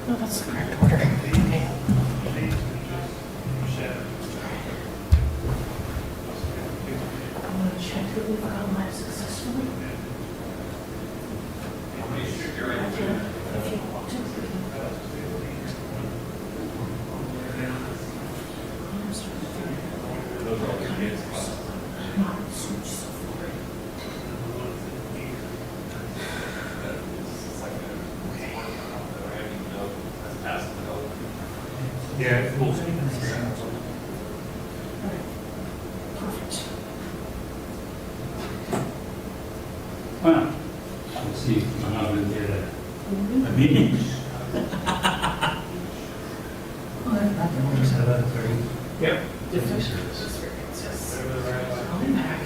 No, that's the correct order. Okay. I'm going to check that we've gone live successfully. If you want to. Yeah, cool. Perfect. Well, let's see if I'm not going to get a meeting. Have a very Yep. different service. I'll be back.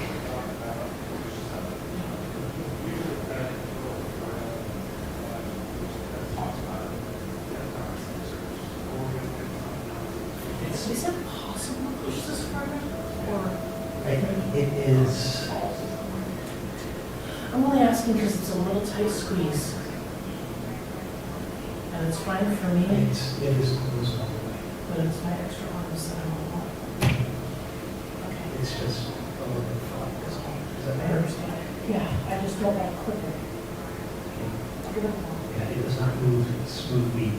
Is it possible to push this further? Or I think it is, I'm only asking because it's a little tight squeeze. And it's fine for me, it is closed all the way. but it's my extra arms that I don't want. Okay. It's just a little bit flat, that's all. Does that I matter? understand. Yeah, I just don't want to clip it. I'll give it a whirl. Yeah, it does not move smoothly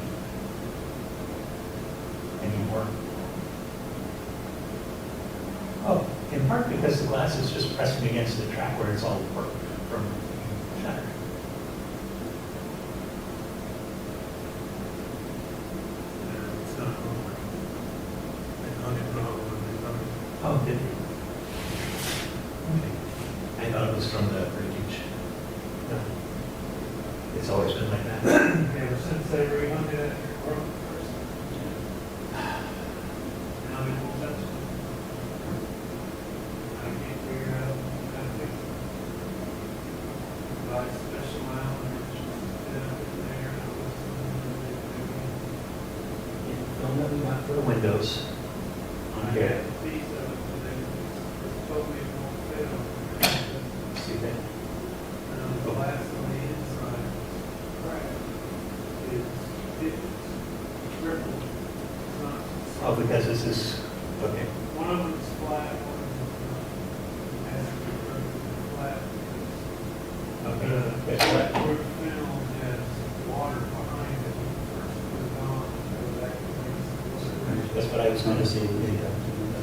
anymore. Oh, in part because the glass is just pressing against the track where it's all from shatter. It's not over. They hung it wrong when they hung it. Oh, did it? Okay. I thought it was from the breakage. No. It's always been like that. Ever since they rehung it, it broke first. Now it won't touch it. I can't figure out how to fix it. Buy a special mount or just fit up in there. Film that we got for the windows. I got a piece of it, but then it's totally won't fit on there. See that? The glass on the inside, cracked. It's crippled. It's not. Oh, because this is, okay. One of them's flat, one of them has to be flat. Okay. The flat-roof film has water behind it when you first put it on, so that makes it. That's what I was gonna say.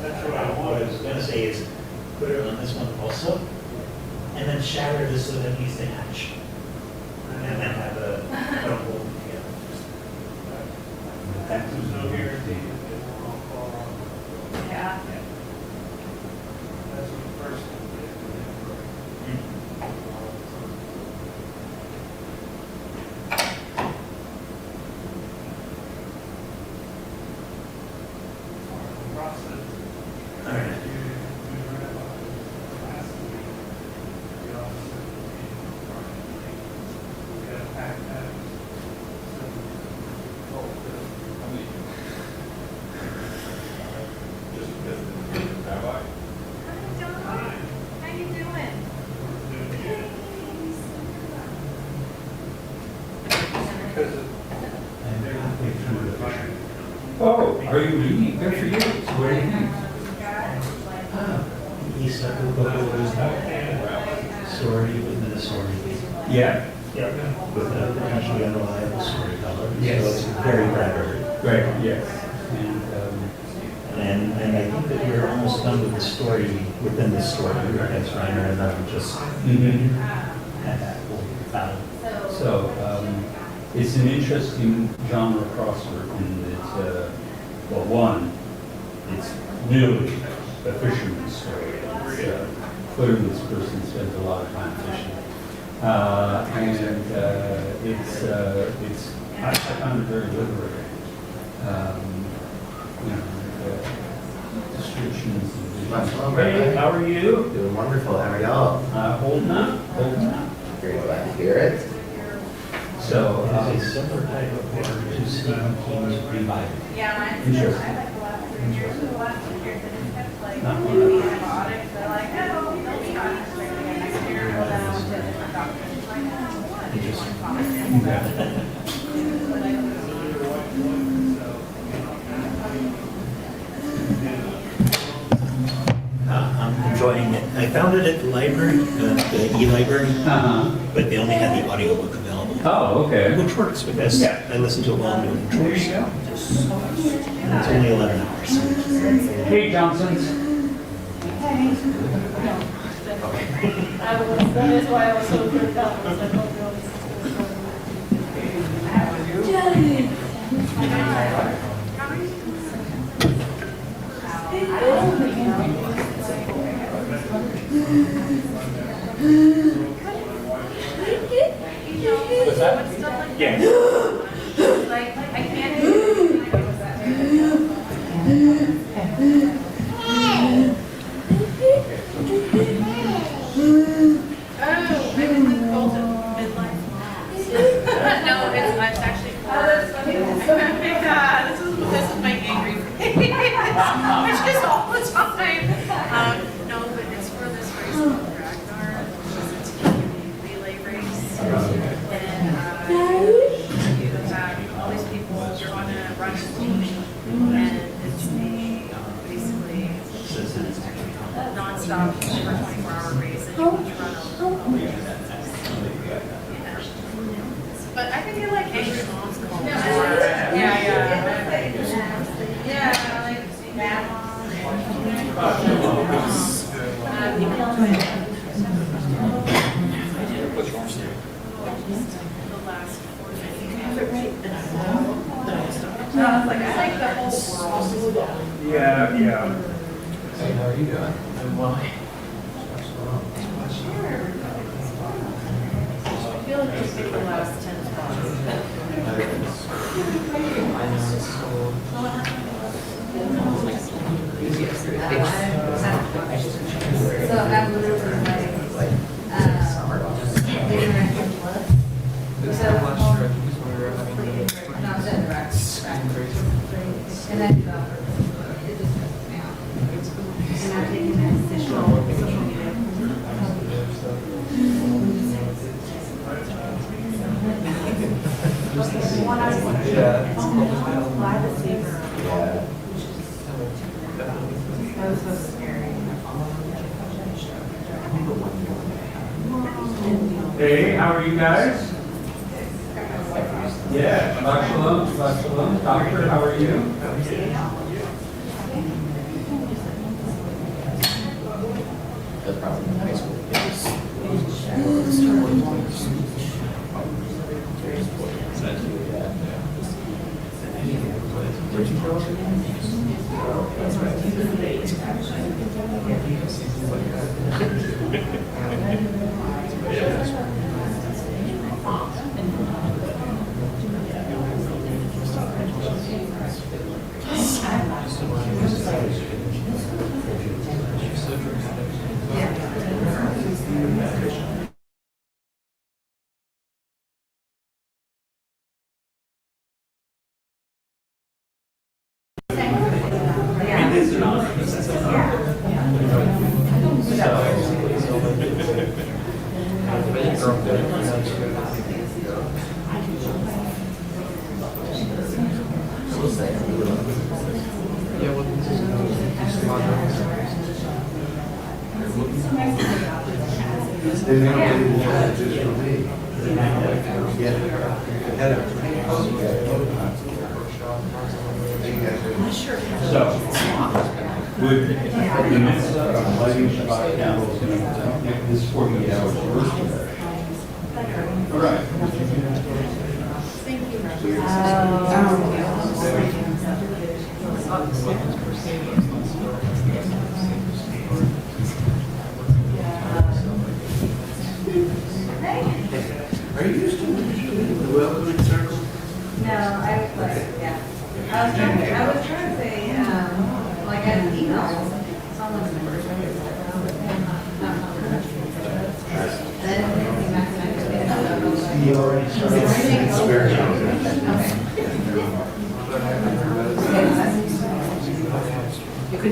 That's what I What I wanted. was gonna say is, put it on this one also, and then shatter this so that these they hatch. And then have a, put them both together. There's no guarantee that it will all fall off. Yeah. That's what the first one did. and it broke. Process. All right. How you doing? And they're halfway through the picture. Oh, are you reading? Good for you. So what do you think? East of the book was sorry within a sorry. Yeah. Yep. With a potentially unreliable storyteller. Yes. So it's very Bradbury. Right, yes. And, And I think that we're almost done with the story within the story. That's Reiner and I'm just mhm. at that battle. So, it's an interesting genre crossover in that, well, one, it's really a fisherman's story. It's, clearly this person spends a lot of time fishing. I found it very liberating. You know, descriptions. Much Hey, longer. how are you? Doing wonderful. How are y'all? Holding up, holding up. Very glad to hear it. So, It's a similar type of work to Stephen King's Revival. Yeah, mine's Interesting. I like the last 3 years. The last 2 years, it just kept like, Not maybe antibiotics. They're like, oh, they'll be on this right again next year. Go down to a different doctor. It's like, oh, what? Interesting. I'm enjoying it. I found it at the library, the e-library, uh-huh. but they only had the audiobook available, Oh, okay. which works because Yeah. I listen to it while I'm doing There chores. you go. And it's only 11 hours. Hey, Johnson's. That is why I was so freaked out. I was like, oh, no, What's that? Yeah. Like, I can't do it. Was that Oh, I was in Colton midlife. No, it's actually for. Oh, that's funny. Oh my God, this is my angry face. Which is all the time. No, but it's for this race called Ragnar. It's a team relay race. And you have all these people want to run a team. And it's basically non-stop, over 24-hour race. And you each run a yeah. But I think I like angry moms call. Yeah, like bad mom. The last 4 No, I was like, I like the whole world. Yeah. Hey, how are you doing? I'm well. I feel like just picked the last 10 So I'm literally like, getting ready for blood. No, I'm saying right. And then, it just stresses me out. And I'm taking that social media. One I was live at Saber. That was so scary. Hey, how are you guys? Yeah, Shabbat Shalom, Shabbat Shalom. Doctor, how are you? That's probably high school. Where'd you grow up? They never really wanted to just for me. Get ahead of me. So, would the mitzvah of lighting Shabbat candles going to make this 48 hours worse today? All right. Are you used to the welcoming circle? No, I was like, yeah. I was trying to say, like, I had emails, someone's number. Then, He already started.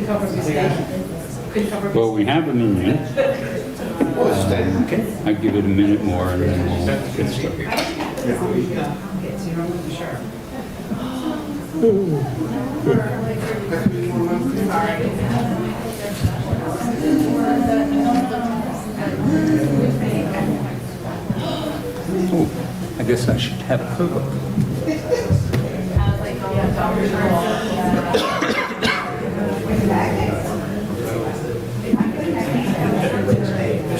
Couldn't cover mistake. Couldn't cover Well, we have a minute. Okay, I'll give it a minute more and then we'll get started. Oh, I guess I should have a cook.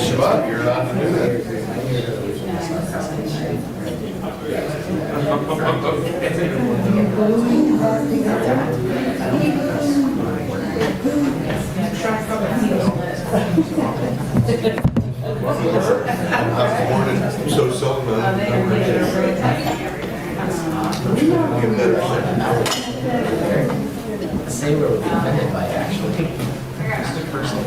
Shabbat, you're allowed to do that. I'm so sold, man. Get better. Say where we're offended by actually. Just a personal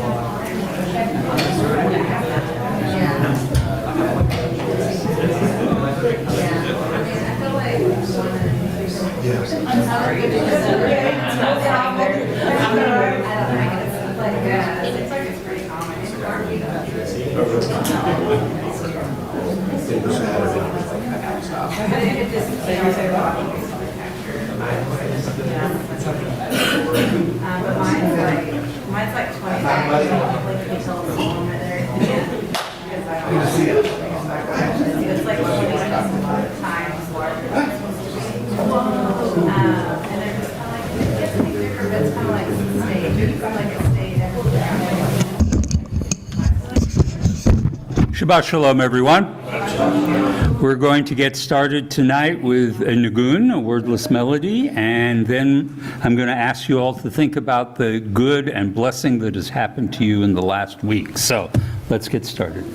But mine's like 25, like until it's all over there at the end. Because I don't see it. It's like 20 times larger than it's supposed to be. And they're just kind of like, it gets to be bigger, but it's kind of like a stage. It's kind of like a stage everywhere. Shabbat Shalom, everyone. We're going to get started tonight with a nigun, a wordless melody, and then I'm going to ask you all to think about the good and blessing that has happened to you in the last week. So let's get started.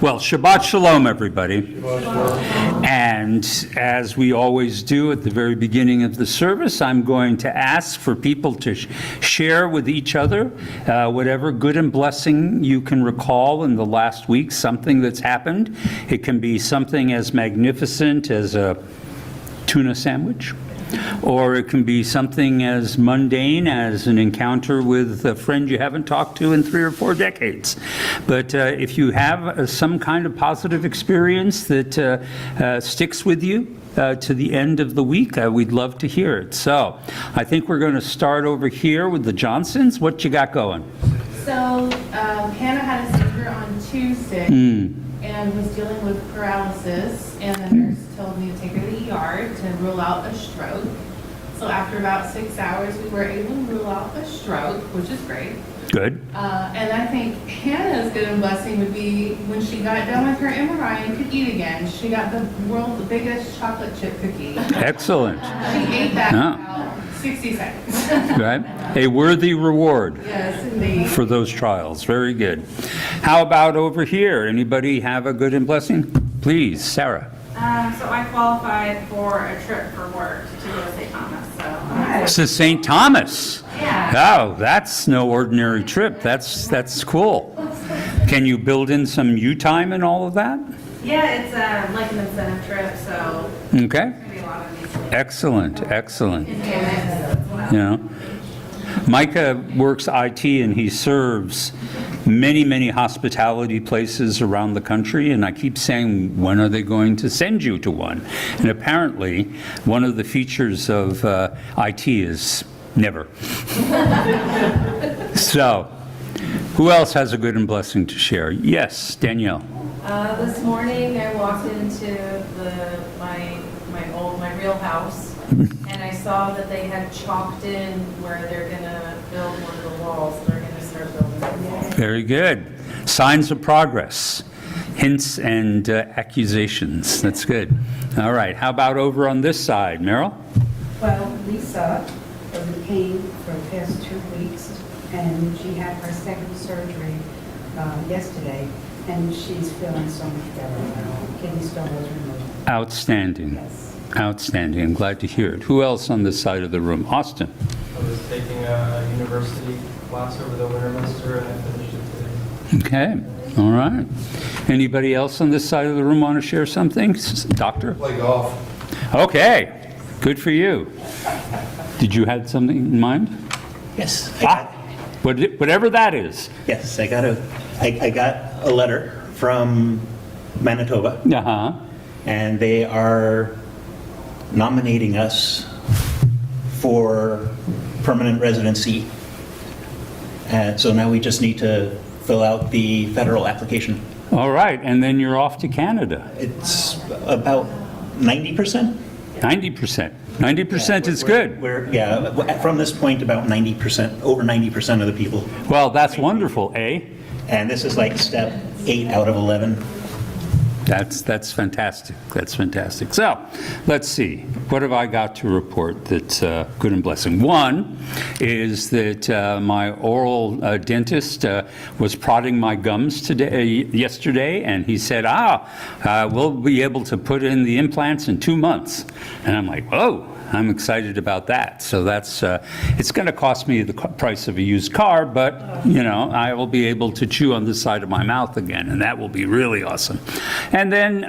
Well, Shabbat Shalom, everybody. And as we always do at the very beginning of the service, I'm going to ask for people to share with each other whatever good and blessing you can recall in the last week, something that's happened. It can be something as magnificent as a tuna sandwich, or it can be something as mundane as an encounter with a friend you haven't talked to in 3 or 4 decades. But if you have some kind of positive experience that sticks with you to the end of the week, we'd love to hear it. So I think we're going to start over here with the Johnsons. What you got going? So Hannah had a seizure on Tuesday and was dealing with paralysis, and the nurse told me to take her to the ER to rule out a stroke. So after about 6 hours, we were able to rule out a stroke, which is great. Good. And I think Hannah's good and blessing would be when she got done with her MRI and could eat again, she got the world's biggest chocolate chip cookie. Excellent. She ate that in Yeah. about 60 seconds. Right? A worthy reward Yes, indeed. for those trials. Very good. How about over here? Anybody have a good and blessing? Please, Sarah. So I qualified for a trip for work to go to St. Thomas, so. This is St. Thomas. Yeah. Oh, that's no ordinary trip. That's cool. Can you build in some you time and all of that? Yeah, it's like an incentive trip, so Okay. there's gonna be a lot of these things. Excellent, excellent. In Phoenix. You know, Micah works IT and he serves many, many hospitality places around the country, and I keep saying, when are they going to send you to one? And apparently, one of the features of IT is never. So, who else has a good and blessing to share? Yes, Danielle. This morning, I walked into my real house, and I saw that they had chalked in where they're gonna build one of the walls. They're gonna start building the walls. Very good. Signs of progress. Hints and accusations. That's good. All right. How about over on this side, Meryl? Well, Lisa was in pain for the past 2 weeks, and she had her second surgery yesterday, and she's feeling so much better now. Kidney stone was removed. Outstanding. Yes. Outstanding. I'm glad to hear it. Who else on this side of the room? Austin. I was taking a university class over the winter semester and I finished it today. Okay. All right. Anybody else on this side of the room want to share something? Doctor? Play golf. Okay. Good for you. Did you have something in mind? Yes. Whatever that is. Yes, I got a letter from Manitoba, Uh-huh. and they are nominating us for permanent residency. And so now we just need to fill out the federal application. All right. And then you're off to Canada. It's about 90%. 90%. 90% is good. From this point, about 90%, over 90% of the people. Well, that's wonderful, eh? And this is like step 8 out of 11. That's fantastic. That's fantastic. So, let's see. What have I got to report that's good and blessing? One is that my oral dentist was prodding my gums yesterday, and he said, we'll be able to put in the implants in 2 months. And I'm like, whoa. I'm excited about that. So that's, it's going to cost me the price of a used car, but, I will be able to chew on the side of my mouth again, and that will be really awesome. And then,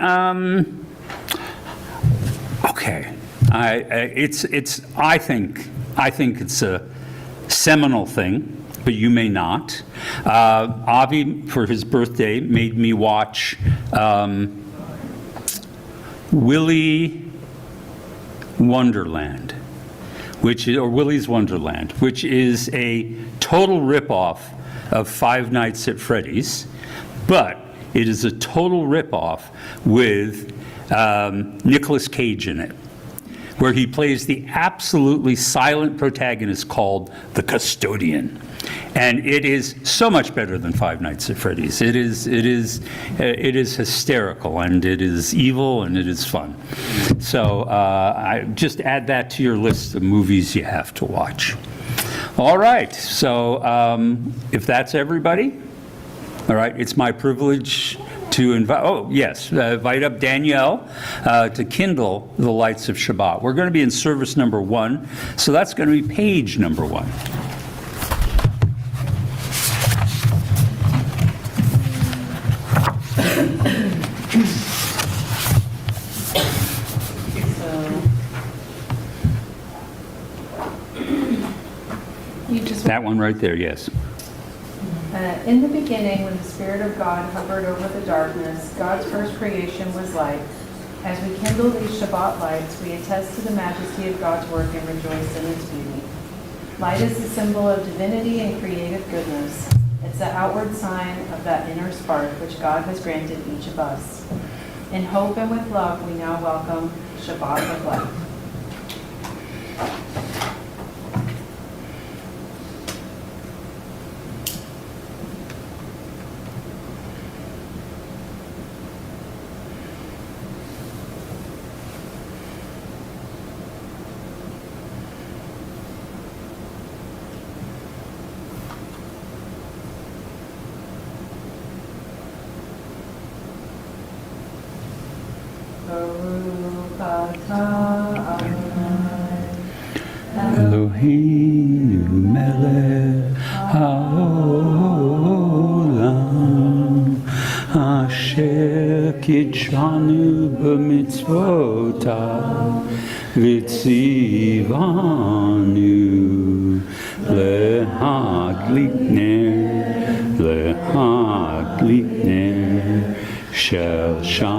okay, I think it's a seminal thing, but you may not. Avi, for his birthday, made me watch Willy's Wonderland, Willy's Wonderland, which is a total ripoff of Five Nights at Freddy's, but it is a total ripoff with Nicolas Cage in it, where he plays the absolutely silent protagonist called the Custodian. And it is so much better than Five Nights at Freddy's. It is hysterical, and it is evil, and it is fun. So I just add that to your list of movies you have to watch. All right, so if that's everybody, all right, it's my privilege to invite up Danielle to kindle the lights of Shabbat. We're going to be in service number 1, so that's going to be page number 1. That one right there, yes. In the beginning, when the Spirit of God hovered over the darkness, God's first creation was light. As we kindle these Shabbat lights, we attest to the majesty of God's work and rejoice in its beauty. Light is the symbol of divinity and creative goodness. It's the outward sign of that inner spark which God has granted each of us. In hope and with love, we now welcome Shabbat of light. Eloheinu melech haolam asher kitshanu b'mitzvotav v'tzivanu lehadlik ner shel Shabbat.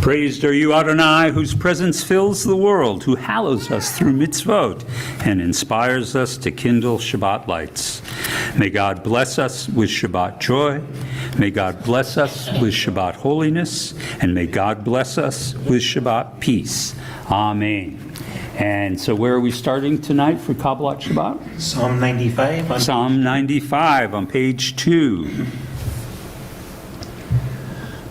Praised are you, Adonai, whose presence fills the world, who hallows us through mitzvot and inspires us to kindle Shabbat lights. May God bless us with Shabbat joy. May God bless us with Shabbat holiness. And may God bless us with Shabbat peace. Amen. And so where are we starting tonight for Kabbalat Shabbat? Psalm 95. Psalm 95 on page 2.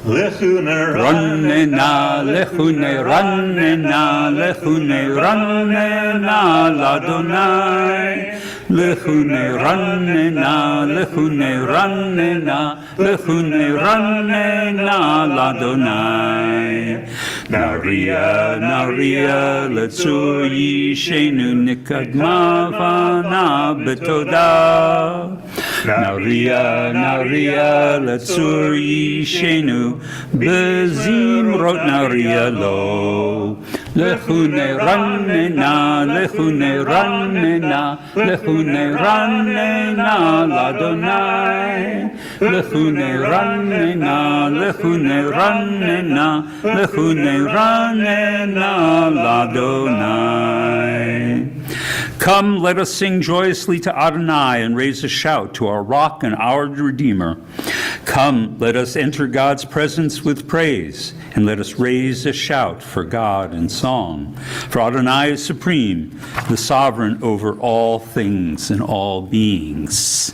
Rannena, lechune, rannena, lechune, rannena, l'Adonai. Lechune, rannena, lechune, rannena, lechune, rannena, l'Adonai. Naria, naria, letzur yishenu nikadma vana betodah. Naria, naria, letzur yishenu bezimrot naria lo. Lechune rannena, lechune rannena, lechune rannena l'Adonai. Lechune rannena, lechune rannena, lechune rannena l'Adonai. Come, let us sing joyously to Adonai and raise a shout to our rock and our Redeemer. Come, let us enter God's presence with praise, and let us raise a shout for God in song. For Adonai is supreme, the sovereign over all things and all beings.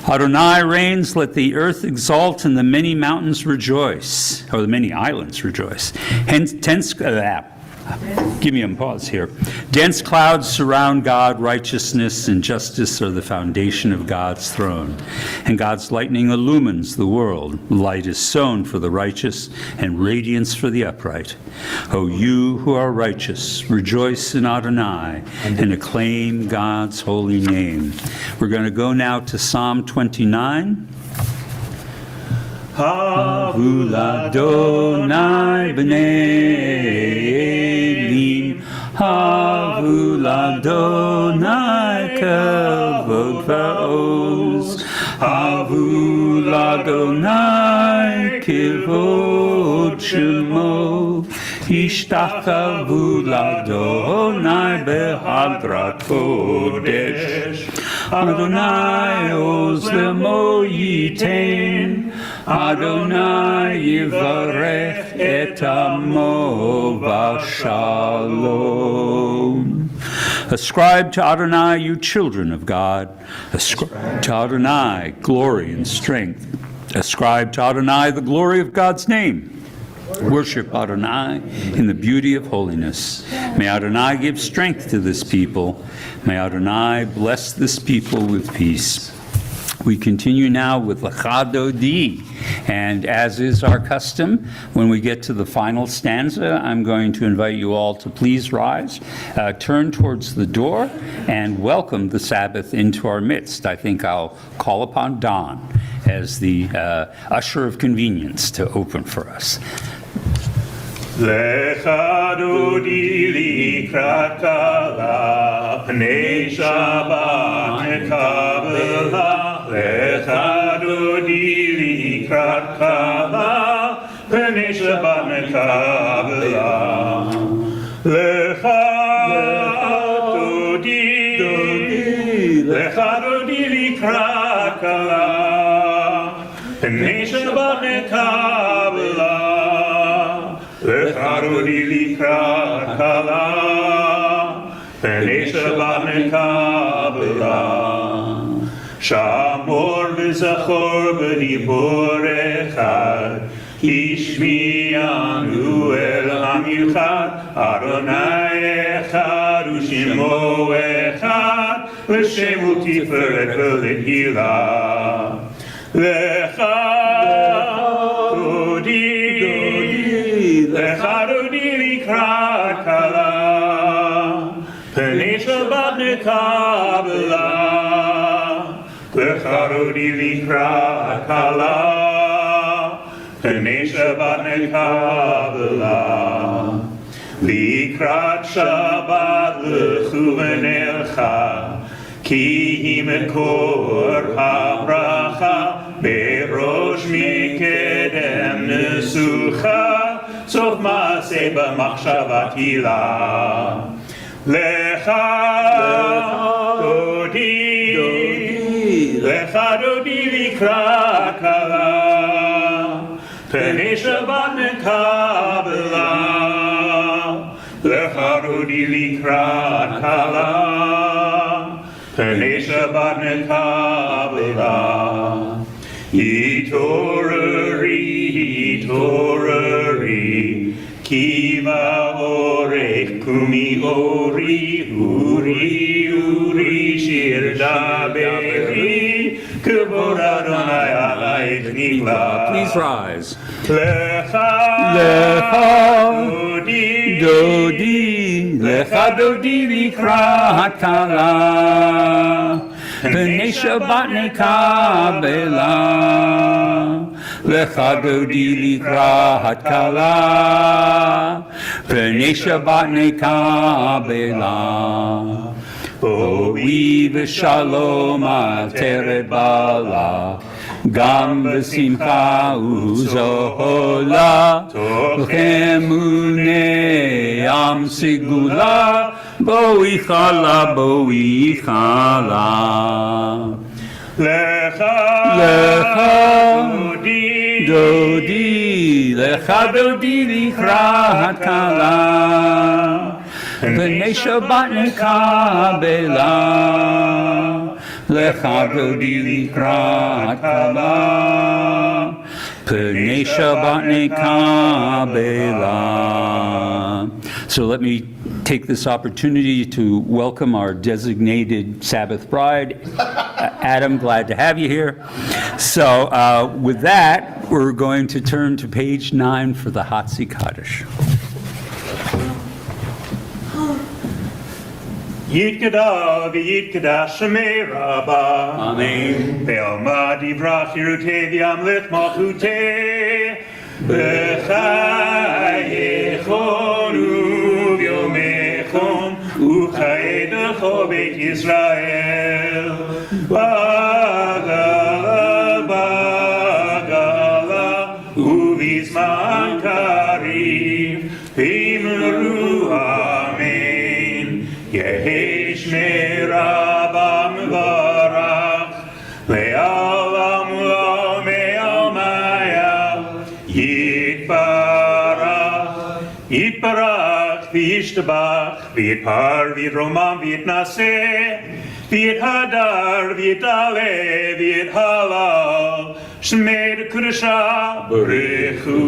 Adonai reigns, let the earth exult and the many mountains rejoice, or the many islands rejoice. Give me a pause here. Dense clouds surround God, righteousness and justice are the foundation of God's throne. And God's lightning illumines the world. Light is sown for the righteous and radiance for the upright. O you who are righteous, rejoice in Adonai and acclaim God's holy name. We're going to go now to Psalm 29. Havu l'Adonai b'nei Elim, Havu l'Adonai kavod va'oz, Havu l'Adonai kavod shemo, Ishtakavu l'Adonai behadrat kodesh, Adonai oz lemo yitain, Adonai yivarech et amo v'shalom. Ascribe to Adonai, you children of God. Ascribe to Adonai glory and strength. Ascribe to Adonai the glory of God's name. Worship Adonai in the beauty of holiness. May Adonai give strength to this people. May Adonai bless this people with peace. We continue now with Lecha Dodi, and as is our custom, when we get to the final stanza, I'm going to invite you all to please rise, turn towards the door, and welcome the Sabbath into our midst. I think I'll call upon Don as the usher of convenience to open for us. Lecha Dodi likrat kala, pnei Shabbat mekabela. Lecha Dodi likrat kala, pnei Shabbat mekabela. Lecha Dodi likrat kala, pnei Shabbat mekabela. Lecha Dodi likrat kala, P'nei Shabbat nekabela. Shamor v'zachor b'dibor echad, Ishmi'anu el ha'michad, Adonai echad u'shemo echad, L'shem u'tiferet v'lehilah. Lecha dodi likrat kala, P'nei Shabbat nekabela. Lecha dodi likrat kala, P'nei Shabbat nekabela. Likrat Shabbat lechu v'nelcha, Ki hi mekor habracha, Berosh mikedem nesucha, Sof maaseh b'machshava tila. Lecha dodi likrat kala, P'nei Shabbat nekabela. Lecha dodi likrat kala, P'nei Shabbat nekabela. Hitorari, Kiva orech kumi uri, shir daberi, Kavod Adonai alayich nigla. Please rise. Lecha dodi likrat kala, P'nei Shabbat nekabela. Lecha dodi likrat kala, P'nei Shabbat nekabela. Boi v'shalom ateret bala, Gam v'simcha u'zohola, Tochem u'ne'am sigula, Boi chala. Lecha dodi likrat kala, P'nei Shabbat nekabela. Lecha dodi likrat kala, P'nei Shabbat nekabela. So let me take this opportunity to welcome our designated Sabbath bride. Adam, glad to have you here. So with that, we're going to turn to page 9 for the Hatzi Kaddish. Yitkada v'yitkada shemei rabba. Amen. Ve'alma divrach yirutei v'yamlech malchutei. V'chayechon u'vyomechon u'chayedecho beit Yisrael. Bagala u'vizman karif v'imru amen. Yehesh merabam varach le'alam lo me'almaya yitbarach v'yishtabach v'yitpar v'yitromam v'yitnaseh v'yithadar v'yitale v'yithalal shmei d'kudasha barechu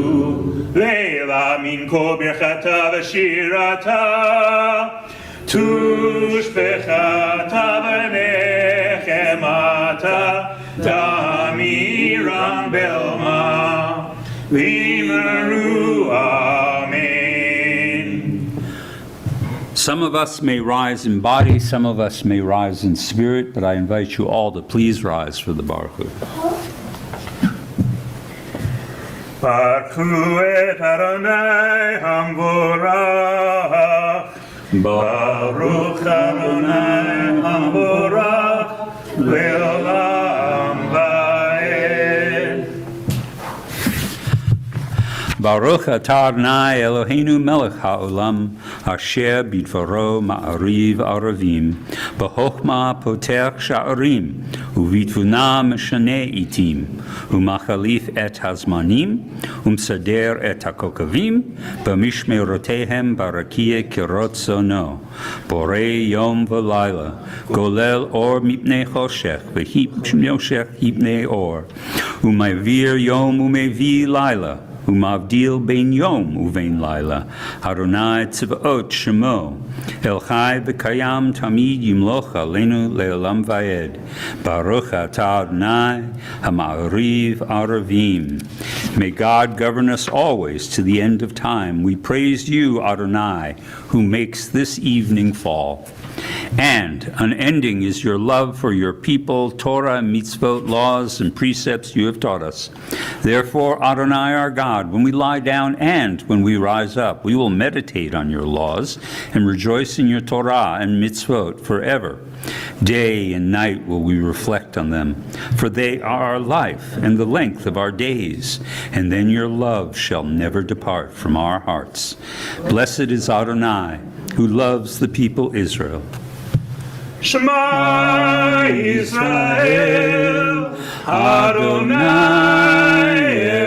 le'ela min kol birchata v'shirata Tushbechata v'nechemata Damiram belma V'imru amen. Some of us may rise in body, some of us may rise in spirit, but I invite you all to please rise for the Baruch Hu. Baruch et Adonai hamvorach Baruch Adonai hamvorach le'olam va'ed. Baruch atah Adonai Eloheinu melech ha'olam, asher bidvaro ma'ariv aravim, b'chokhmah potech sha'arim, uvitvuna meshane itim, umachalif et hazmanim, umsader et hakokavim, b'mishmerotehem barakia kirotzono, borei yom v'layla, golel or mipnei choshech, v'hipnei hipnei or, umavir yom umevi layla, Umavdil ben yom uvein laila, Adonai tzvaot shemo, El chai v'kayam tamid yimloch aleinu le'olam vayed, Baruch atah Adonai ha'ma'ariv aravim. May God govern us always to the end of time. We praise you, Adonai, who makes this evening fall. And unending is your love for your people, Torah, mitzvot, laws, and precepts you have taught us. Therefore, Adonai our God, when we lie down and when we rise up, we will meditate on your laws and rejoice in your Torah and mitzvot forever. Day and night will we reflect on them, for they are our life and the length of our days, and then your love shall never depart from our hearts. Blessed is Adonai, who loves the people Israel. Shema Yisrael, Adonai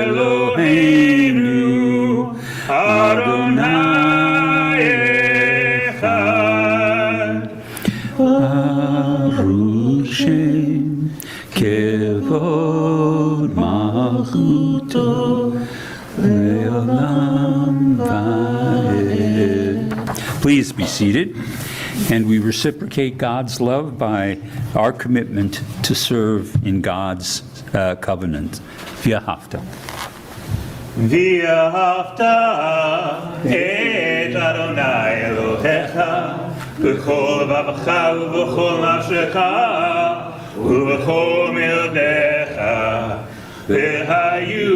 Eloheinu, Adonai Echad. Baruch Shem Kevod Malchuto Le'olam Va'ed. Please be seated. And we reciprocate God's love by our commitment to serve in God's covenant. V'ahavta. V'ahavta et Adonai Elohecha b'chol levavecha u'b'chol nafshecha u'b'chol meodecha v'hayu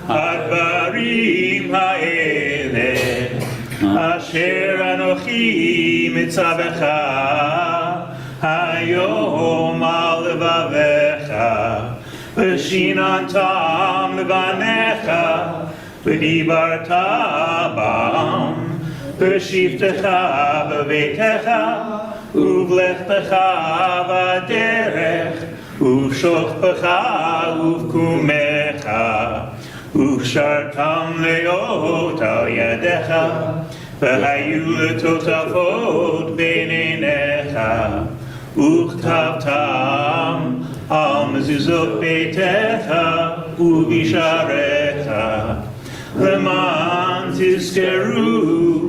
advarim ha'eleh asher anochi mitzavecha hayom al levavecha v'shinantam levanecha v'dibarta bam v'shivtecha v'veitecha uvlechtecha v'derech uv'shochpecha uv'kumecha uv'shartam leot al yadecha v'hayu letotafot b'neinecha וכתבתם על מזוזות ביתך ובשעריך למען תזכרו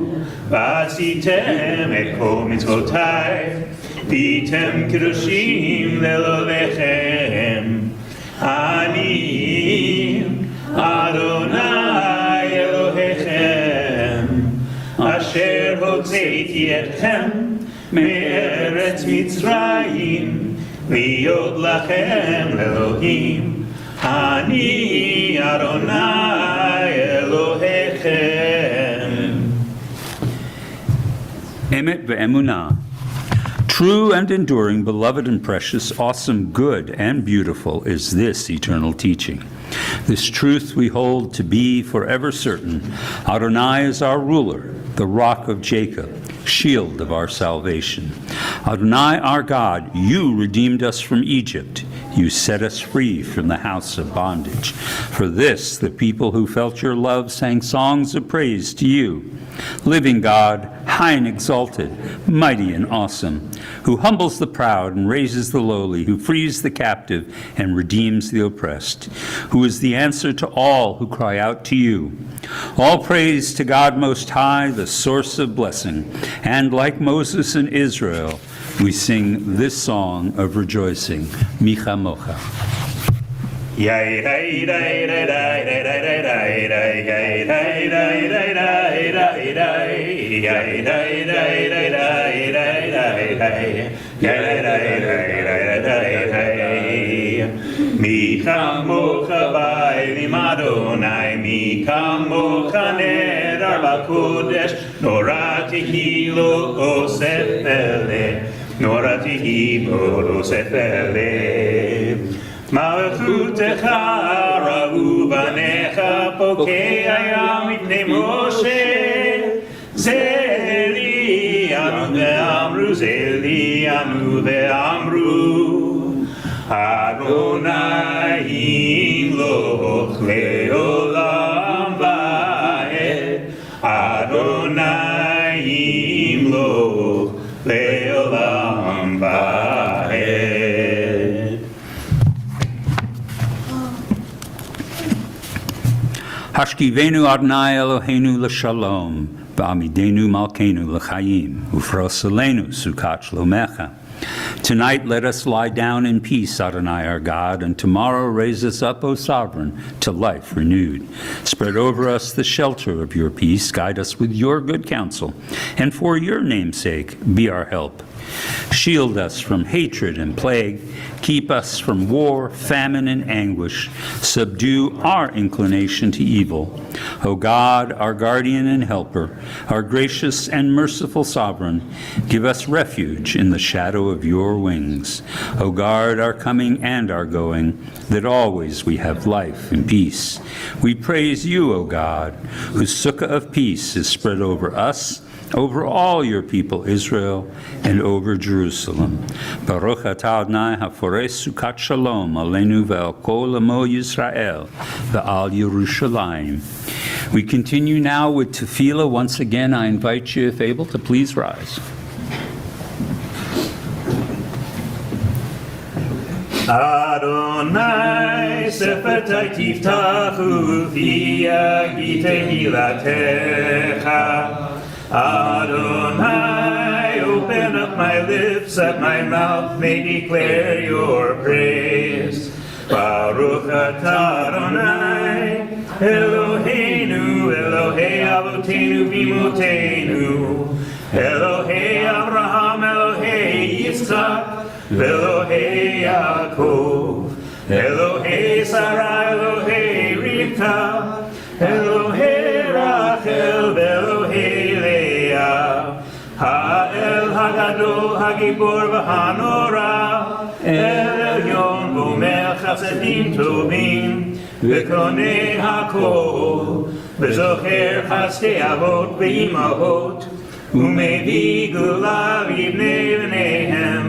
ועשיתם את כל מצוותיי והייתם קדושים לאלוהיכם אני אדוני אלוהיכם אשר הוצאתי אתכם מארץ מצרים להיות לכם לאלוהים אני אדוני אלוהיכם. Emet ve'emunah. True and enduring, beloved and precious, awesome, good, and beautiful is this eternal teaching. This truth we hold to be forever certain. Adonai is our ruler, the rock of Jacob, shield of our salvation. Adonai our God, you redeemed us from Egypt. You set us free from the house of bondage. For this, the people who felt your love sang songs of praise to you. Living God, high and exalted, mighty and awesome, who humbles the proud and raises the lowly, who frees the captive and redeems the oppressed, who is the answer to all who cry out to you. All praise to God Most High, the source of blessing. And like Moses and Israel, we sing this song of rejoicing, Micha Mocha. מי כמוך באלים אדוני, מי כמוך נדר בקודש, נורא תהי לו אוסף פלא, נורא תהי בו אוסף פלא. מלכותך ראו בניך פוקע מפני משה. זה לי אנו ואמרו, זה לי אנו ואמרו, אדוני ימלוך לעולם ועד, אדוני ימלוך לעולם ועד. השכיבנו אדוני אלוהינו לשלום, ועמידנו מלכנו לחיים, ופרוס עלינו סוכת שלומך. Tonight let us lie down in peace, Adonai our God, and tomorrow raise us up, O Sovereign, to life renewed. Spread over us the shelter of your peace, guide us with your good counsel, and for your name's sake be our help. Shield us from hatred and plague, keep us from war, famine, and anguish, subdue our inclination to evil. O God, our guardian and helper, our gracious and merciful sovereign, give us refuge in the shadow of your wings. O guard our coming and our going, that always we have life and peace. We praise you, O God, whose sukkah of peace is spread over us, over all your people Israel, and over Jerusalem. Baruch atah Adonai haforeh sukat shalom aleinu ve'al kol amo Yisrael ve'al Yerushalayim. We continue now with tefillah. Once again, I invite you, if able, to please rise. Adonai sefertai tiftachu v'yagi tehilatecha. Adonai, open up my lips, that my mouth may declare your praise. Baruch atah Adonai, Eloheinu, Elohei Avotenu v'imotenu, Elohei Abraham, Elohei Yitzchak, Elohei Yaakov, Elohei Sarah, Elohei Rivka, Elohei Rachel, Elohei Leah, Ha'el Hagadol, Hagibor v'Hanora, El Elyon Gomer Chasedim Tovim, V'konei Hakol, V'zocher Chastei Avot V'imahot, U'mevi Gula V'ibnei V'neihem,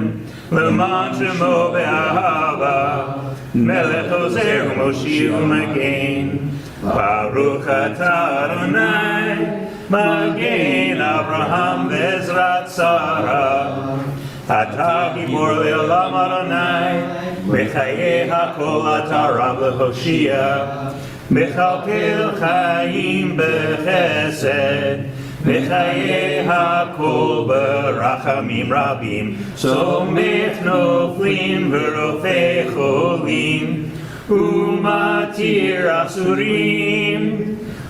L'man Shemo V'ahava, Melech Ozer U'moshi U'magen, Baruch atah Adonai, Magen Abraham Bezrat Sarah. Atah Gibor Le'olam Adonai, B'chayei HaKol atah Rav Lehoshia, B'chalkel Chaim B'chesed, B'chayei HaKol B'rachamim Rabim, Somech Noflim V'rofei Cholim, Umatir Asurim,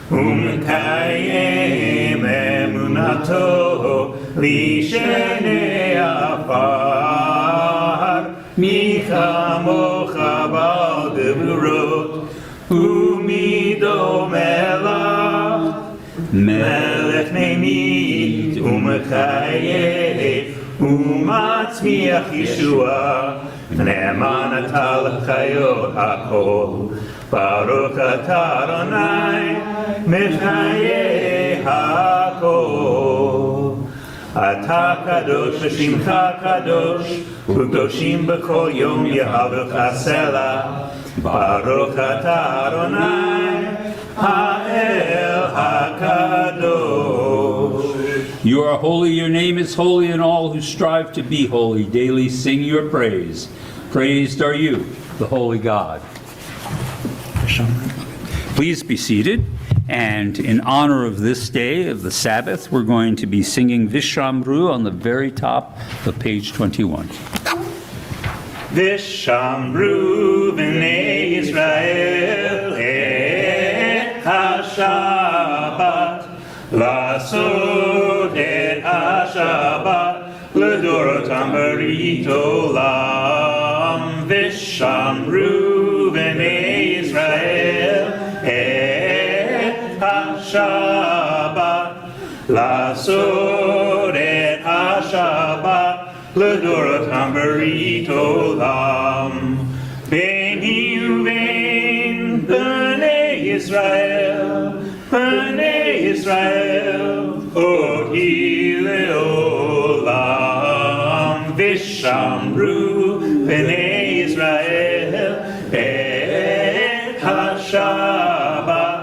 Umkayem Emunato, Lishenei Afar, Michamocha Bal Geburot, Umido Melach, Melech Neimit, Umkayem, Umatzmiach Yeshua, Ne'eman atah l'chayot hakol, Baruch atah Adonai, Mechayei hakol. Atah kadosh v'shimcha kadosh, U'kdoshim b'kol yom yehavecha selah, Baruch atah Adonai, Ha'el hakadosh. You are holy, your name is holy, and all who strive to be holy daily sing your praise. Praised are you, the holy God. Please be seated. And in honor of this day of the Sabbath, we're going to be singing Vishamru on the very top of page 21. Vishamru b'nei Yisrael et ha-Shabbat, Lasod et ha-Shabbat, L'dorotam berit olam. Vishamru b'nei Yisrael et ha-Shabbat, Lasod et ha-Shabbat, L'dorotam berit olam. Ben Israel, Ohi leolam, Vishamru b'nei Israel, et ha-Shabbat,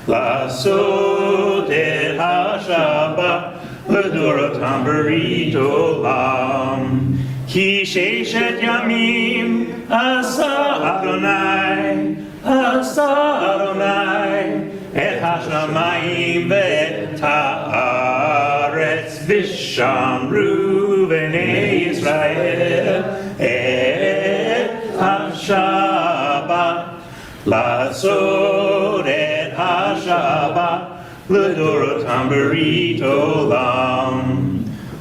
Lasot et ha-Shabbat, L'dorotam berit olam. Ki sheshet yamim asa Adonai, et hashamayim ve'et haaretz, vishamru b'nei Israel, et ha-Shabbat, lasot et ha-Shabbat, l'dorotam berit olam.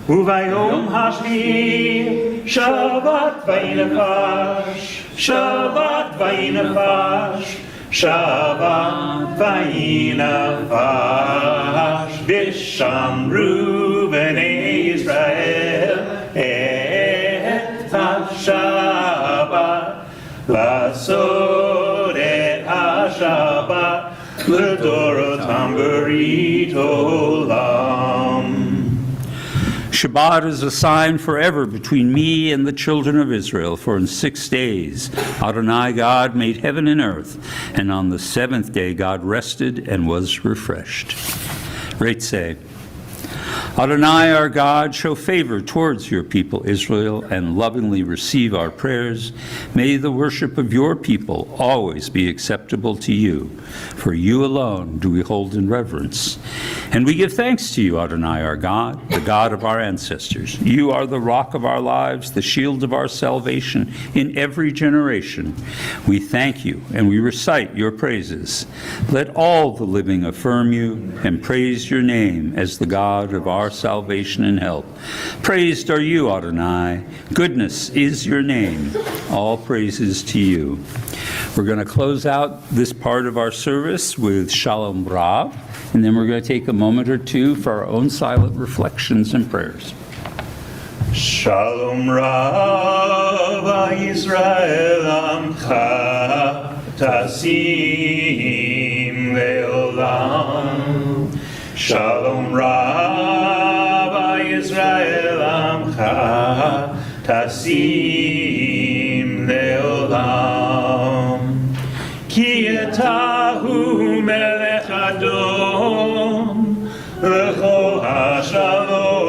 Uvayom hashvi, Shabbat vayinafash, Shabbat vayinafash, Shabbat vayinafash, Vishamru b'nei Israel, et ha-Shabbat, lasot et ha-Shabbat, l'dorotam berit olam. Shabbat is a sign forever between me and the children of Israel, for in 6 days Adonai God made heaven and earth, and on the 7th day God rested and was refreshed. Reitzeh. Adonai our God, show favor towards your people Israel and lovingly receive our prayers. May the worship of your people always be acceptable to you, for you alone do we hold in reverence. And we give thanks to you, Adonai our God, the God of our ancestors. You are the rock of our lives, the shield of our salvation in every generation. We thank you and we recite your praises. Let all the living affirm you and praise your name as the God of our salvation and help. Praised are you, Adonai. Goodness is your name. All praises to you. We're going to close out this part of our service with Shalom Rav, and then we're going to take a moment or two for our own silent reflections and prayers. Shalom Rav Yisrael Amcha Tasim Leolam. Shalom Rav Yisrael Amcha Tasim Leolam. Ki etahu melech adon v'chol hashalom.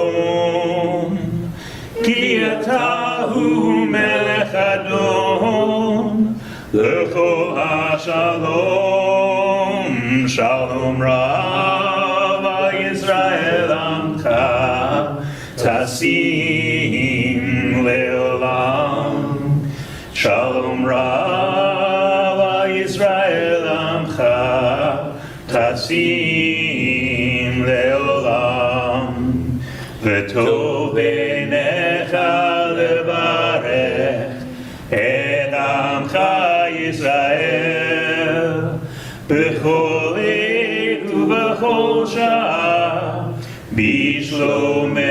Ki etahu melech adon v'chol hashalom. Shalom Rav Yisrael Amcha Tasim Leolam. Shalom Rav Yisrael Amcha Tasim Leolam. V'tov beinecha levarech et Amcha Yisrael b'chol עת ובכל שעה בשלומך.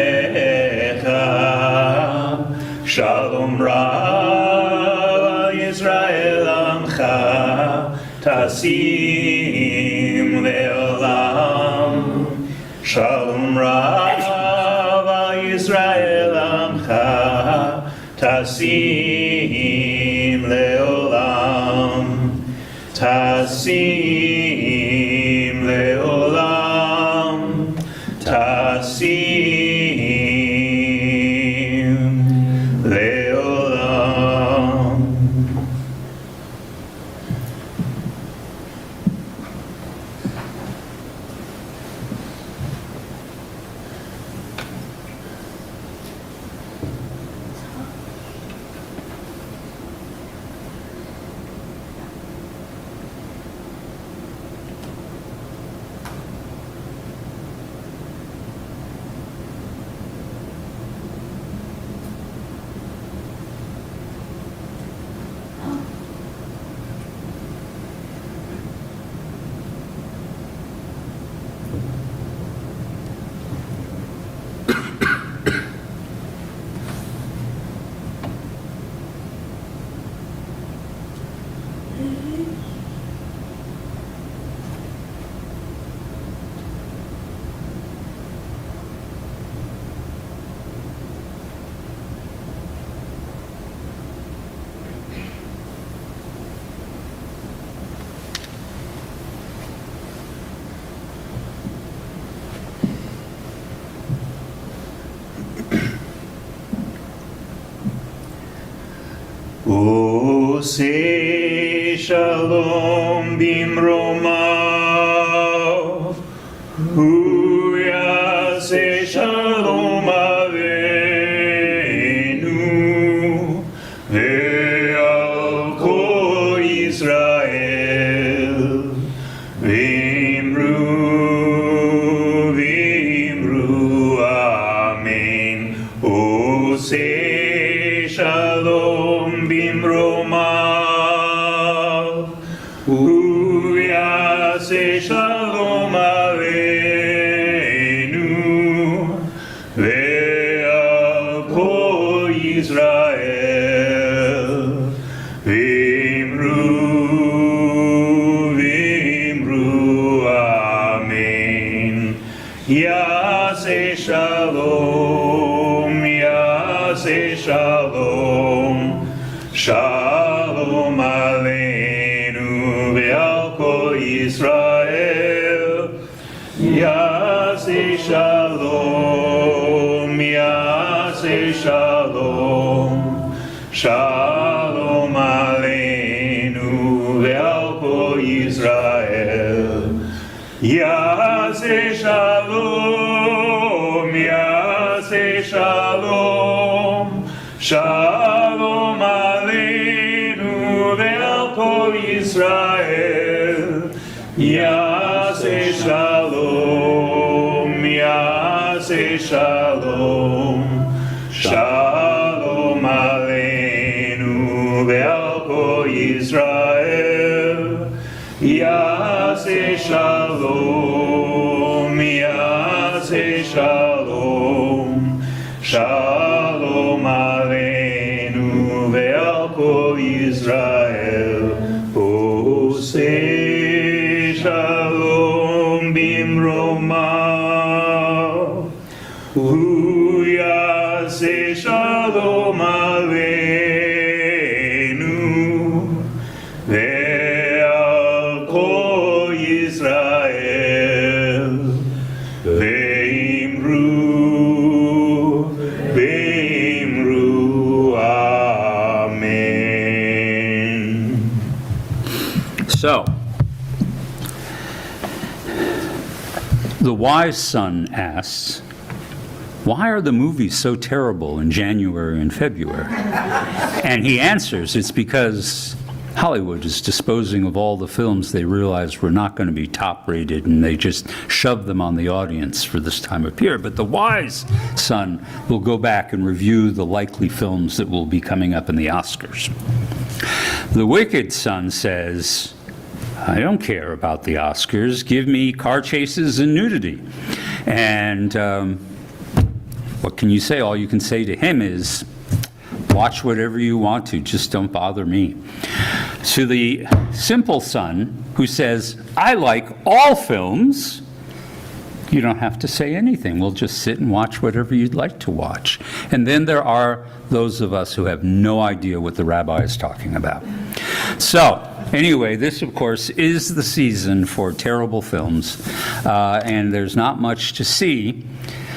Shalom Rav Yisrael Amcha Tasim Leolam. Shalom Rav Yisrael Amcha Tasim Leolam. Tasim Leolam. Tasim Leolam. עושה שלום במרומיו, הוא יעשה שלום עלינו ועל כל ישראל, ואמרו אמן. עושה שלום במרומיו, הוא יעשה שלום עלינו ועל כל ישראל, ואמרו אמן. יעשה שלום, יעשה שלום, שלום עלינו ועל כל ישראל. יעשה שלום, יעשה שלום, שלום עלינו ועל כל ישראל. יעשה שלום, יעשה שלום, שלום עלינו ועל כל ישראל. יעשה שלום, יעשה שלום, שלום עלינו ועל כל ישראל. יעשה שלום, יעשה שלום, שלום עלינו ועל כל ישראל. עושה שלום במרומיו, הוא יעשה שלום עלינו ועל כל ישראל. ואמרו amen. So, the wise son asks, why are the movies so terrible in January and February? And he answers, it's because Hollywood is disposing of all the films they realized were not going to be top rated, and they just shove them on the audience for this time of year. But the wise son will go back and review the likely films that will be coming up in the Oscars. The wicked son says, I don't care about the Oscars. Give me car chases and nudity. And what can you say? All you can say to him is, watch whatever you want to, just don't bother me. To the simple son who says, I like all films, you don't have to say anything. We'll just sit and watch whatever you'd like to watch. And then there are those of us who have no idea what the rabbi is talking about. So, anyway, this, of course, is the season for terrible films, and there's not much to see.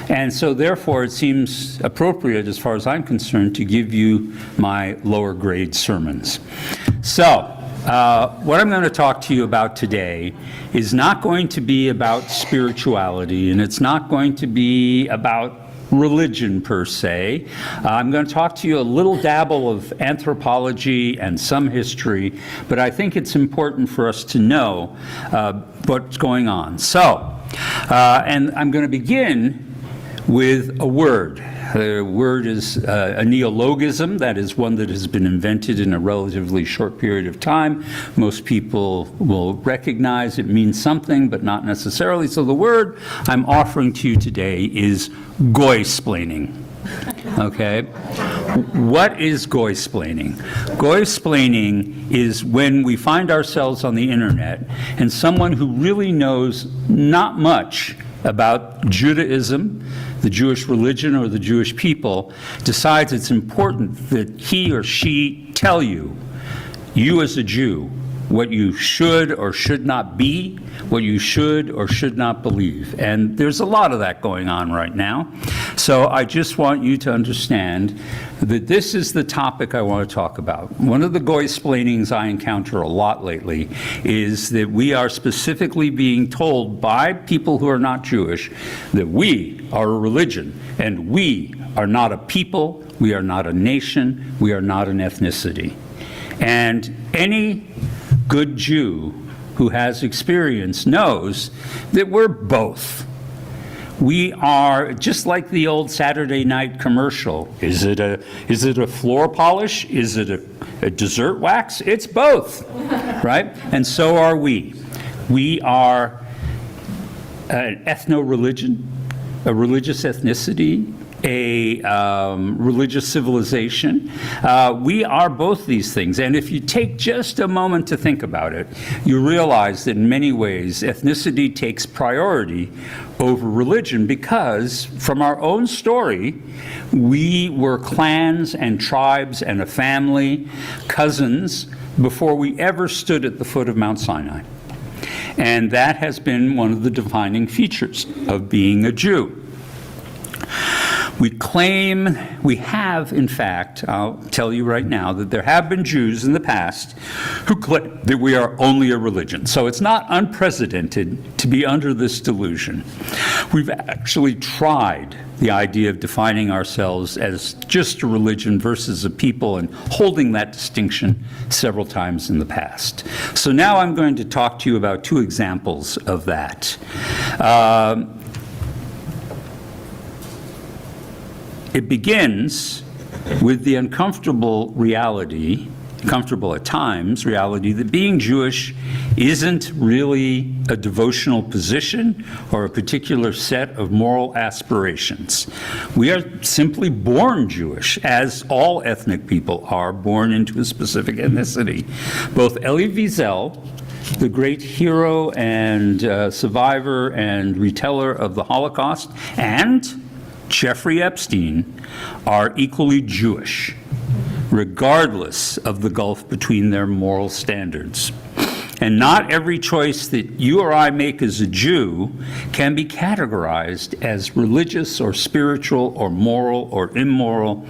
And so, therefore, it seems appropriate, as far as I'm concerned, to give you my lower grade sermons. So, what I'm going to talk to you about today is not going to be about spirituality, and it's not going to be about religion per se. I'm going to talk to you a little dabble of anthropology and some history, but I think it's important for us to know what's going on. So, and I'm going to begin with a word. The word is a neologism, that is one that has been invented in a relatively short period of time. Most people will recognize it means something, but not necessarily. So the word I'm offering to you today is goy-splaining. Okay? What is goy-splaining? Goy-splaining is when we find ourselves on the internet and someone who really knows not much about Judaism, the Jewish religion, or the Jewish people, decides it's important that he or she tell you as a Jew, what you should or should not be, what you should or should not believe. And there's a lot of that going on right now. So I just want you to understand that this is the topic I want to talk about. One of the goy-splainings I encounter a lot lately is that we are specifically being told by people who are not Jewish that we are a religion, and we are not a people, we are not a nation, we are not an ethnicity. And any good Jew who has experience knows that we're both. We are just like the old Saturday night commercial. Is it a floor polish? Is it a dessert wax? It's both, right? And so are we. We are an ethno-religion, a religious ethnicity, a religious civilization. We are both these things. And if you take just a moment to think about it, you realize that in many ways ethnicity takes priority over religion because from our own story, we were clans and tribes and a family, cousins, before we ever stood at the foot of Mount Sinai. And that has been one of the defining features of being a Jew. We claim, we have, in fact, I'll tell you right now, that there have been Jews in the past who claim that we are only a religion. So it's not unprecedented to be under this delusion. We've actually tried the idea of defining ourselves as just a religion versus a people and holding that distinction several times in the past. So now I'm going to talk to you about two examples of that. It begins with the uncomfortable reality, comfortable at times, reality that being Jewish isn't really a devotional position or a particular set of moral aspirations. We are simply born Jewish, as all ethnic people are born into a specific ethnicity. Both Elie Wiesel, the great hero and survivor and reteller of the Holocaust, and Jeffrey Epstein are equally Jewish, regardless of the gulf between their moral standards. And not every choice that you or I make as a Jew can be categorized as religious or spiritual or moral or immoral.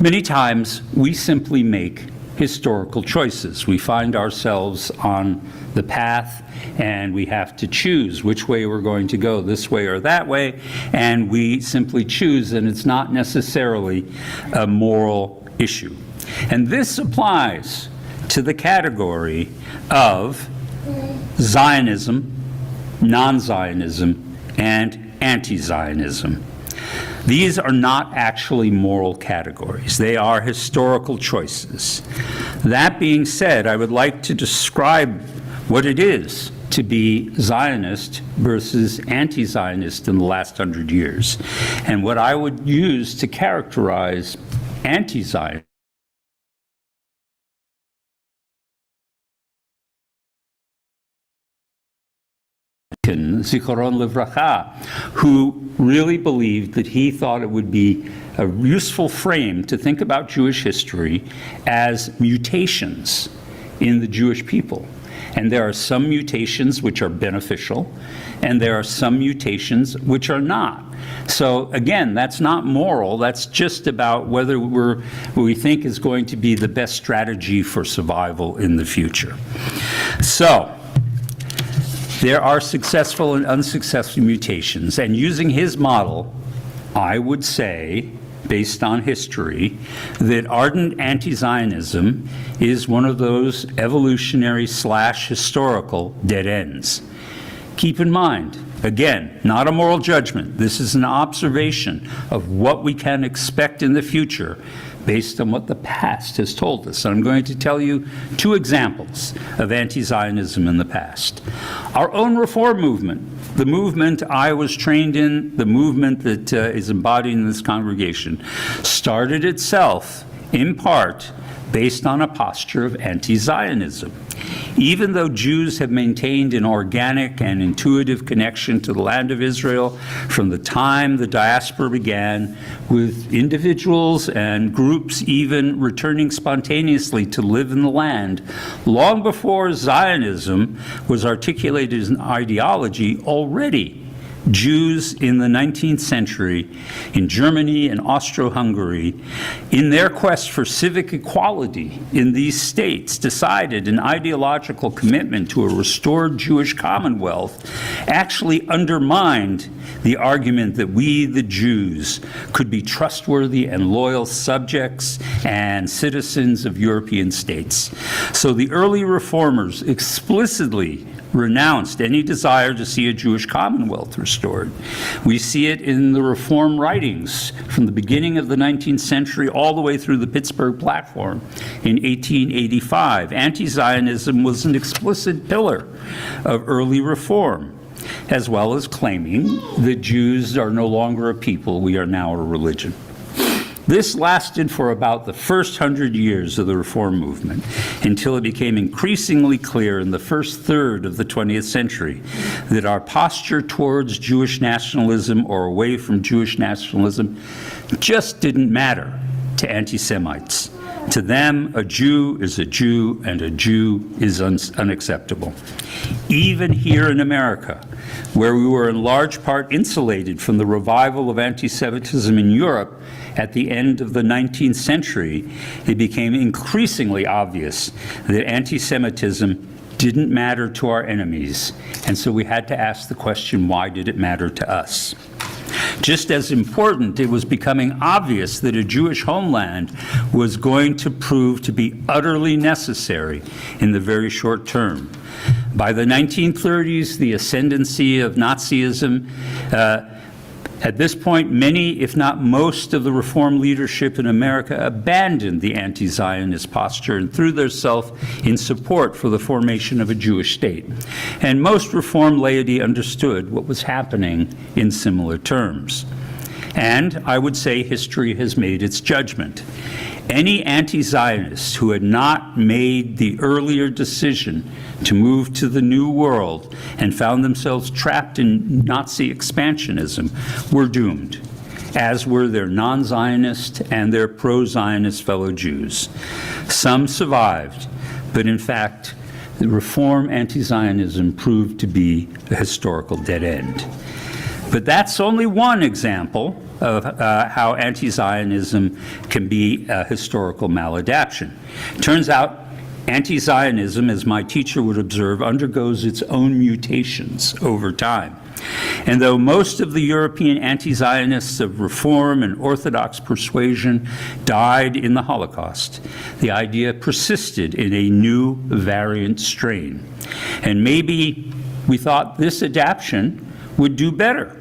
Many times we simply make historical choices. We find ourselves on the path and we have to choose which way we're going to go, this way or that way, and we simply choose, and it's not necessarily a moral issue. And this applies to the category of Zionism, non-Zionism, and anti-Zionism. These are not actually moral categories. They are historical choices. That being said, I would like to describe what it is to be Zionist versus anti-Zionist in the last 100 years, and what I would use to characterize anti-Zionist. Zichron Livracha, who really believed that he thought it would be a useful frame to think about Jewish history as mutations in the Jewish people. And there are some mutations which are beneficial, and there are some mutations which are not. So again, that's not moral, that's just about whether what we think is going to be the best strategy for survival in the future. So, there are successful and unsuccessful mutations, and using his model, I would say, based on history, that ardent anti-Zionism is one of those evolutionary/historical dead ends. Keep in mind, again, not a moral judgment. This is an observation of what we can expect in the future based on what the past has told us. And I'm going to tell you two examples of anti-Zionism in the past. Our own reform movement, the movement I was trained in, the movement that is embodied in this congregation, started itself, in part, based on a posture of anti-Zionism. Even though Jews have maintained an organic and intuitive connection to the land of Israel from the time the diaspora began, with individuals and groups even returning spontaneously to live in the land, long before Zionism was articulated as an ideology, already Jews in the 19th century in Germany and Austro-Hungary, in their quest for civic equality in these states, decided an ideological commitment to a restored Jewish commonwealth actually undermined the argument that we, the Jews, could be trustworthy and loyal subjects and citizens of European states. So the early reformers explicitly renounced any desire to see a Jewish commonwealth restored. We see it in the reform writings from the beginning of the 19th century all the way through the Pittsburgh Platform in 1885. Anti-Zionism was an explicit pillar of early reform, as well as claiming that Jews are no longer a people, we are now a religion. This lasted for about the first 100 years of the Reform movement, until it became increasingly clear in the first third of the 20th century that our posture towards Jewish nationalism or away from Jewish nationalism just didn't matter to anti-Semites. To them, a Jew is a Jew, and a Jew is unacceptable. Even here in America, where we were in large part insulated from the revival of anti-Semitism in Europe at the end of the 19th century, it became increasingly obvious that anti-Semitism didn't matter to our enemies, and so we had to ask the question, why did it matter to us? Just as important, it was becoming obvious that a Jewish homeland was going to prove to be utterly necessary in the very short term. By the 1930s, the ascendancy of Nazism, at this point, many, if not most, of the Reform leadership in America abandoned the anti-Zionist posture and threw themselves in support for the formation of a Jewish state. And most Reform laity understood what was happening in similar terms. And I would say history has made its judgment. Any anti-Zionists who had not made the earlier decision to move to the New World and found themselves trapped in Nazi expansionism were doomed, as were their non-Zionist and their pro-Zionist fellow Jews. Some survived, but in fact, the Reform anti-Zionism proved to be a historical dead end. But that's only one example of how anti-Zionism can be a historical maladaptation. Turns out anti-Zionism, as my teacher would observe, undergoes its own mutations over time. And though most of the European anti-Zionists of Reform and Orthodox persuasion died in the Holocaust, the idea persisted in a new variant strain. And maybe we thought this adaptation would do better.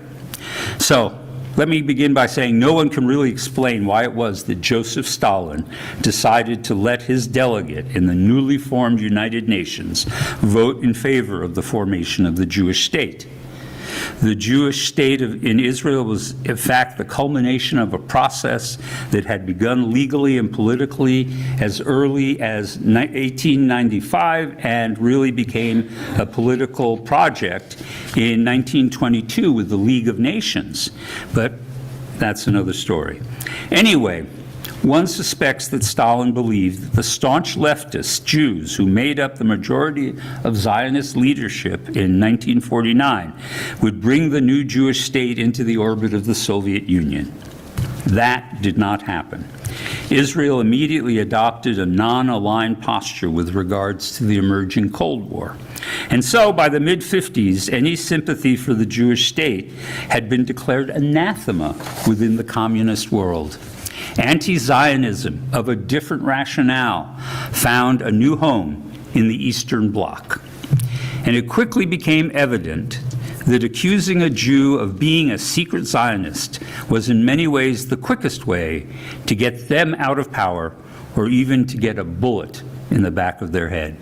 So let me begin by saying no one can really explain why it was that Joseph Stalin decided to let his delegate in the newly formed United Nations vote in favor of the formation of the Jewish state. The Jewish state in Israel was, in fact, the culmination of a process that had begun legally and politically as early as 1895 and really became a political project in 1922 with the League of Nations. But that's another story. Anyway, one suspects that Stalin believed that the staunch leftist Jews who made up the majority of Zionist leadership in 1949 would bring the new Jewish state into the orbit of the Soviet Union. That did not happen. Israel immediately adopted a non-aligned posture with regards to the emerging Cold War. And so, by the mid-50s, any sympathy for the Jewish state had been declared anathema within the communist world. Anti-Zionism of a different rationale found a new home in the Eastern Bloc. And it quickly became evident that accusing a Jew of being a secret Zionist was in many ways the quickest way to get them out of power or even to get a bullet in the back of their head.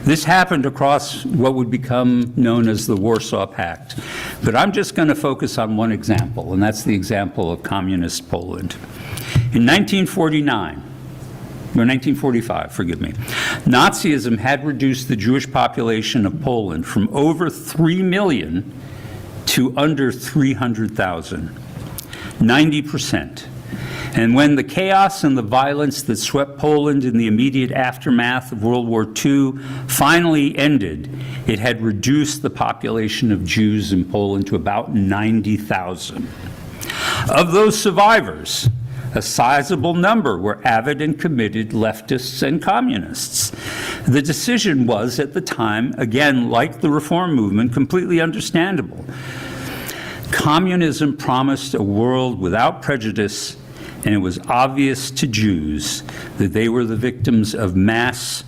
This happened across what would become known as the Warsaw Pact. But I'm just going to focus on one example, and that's the example of communist Poland. In 1945, Nazism had reduced the Jewish population of Poland from over 3 million to under 300,000, 90%. And when the chaos and the violence that swept Poland in the immediate aftermath of World War II finally ended, it had reduced the population of Jews in Poland to about 90,000. Of those survivors, a sizable number were avid and committed leftists and communists. The decision was, at the time, again, like the Reform movement, completely understandable. Communism promised a world without prejudice, and it was obvious to Jews that they were the victims of mass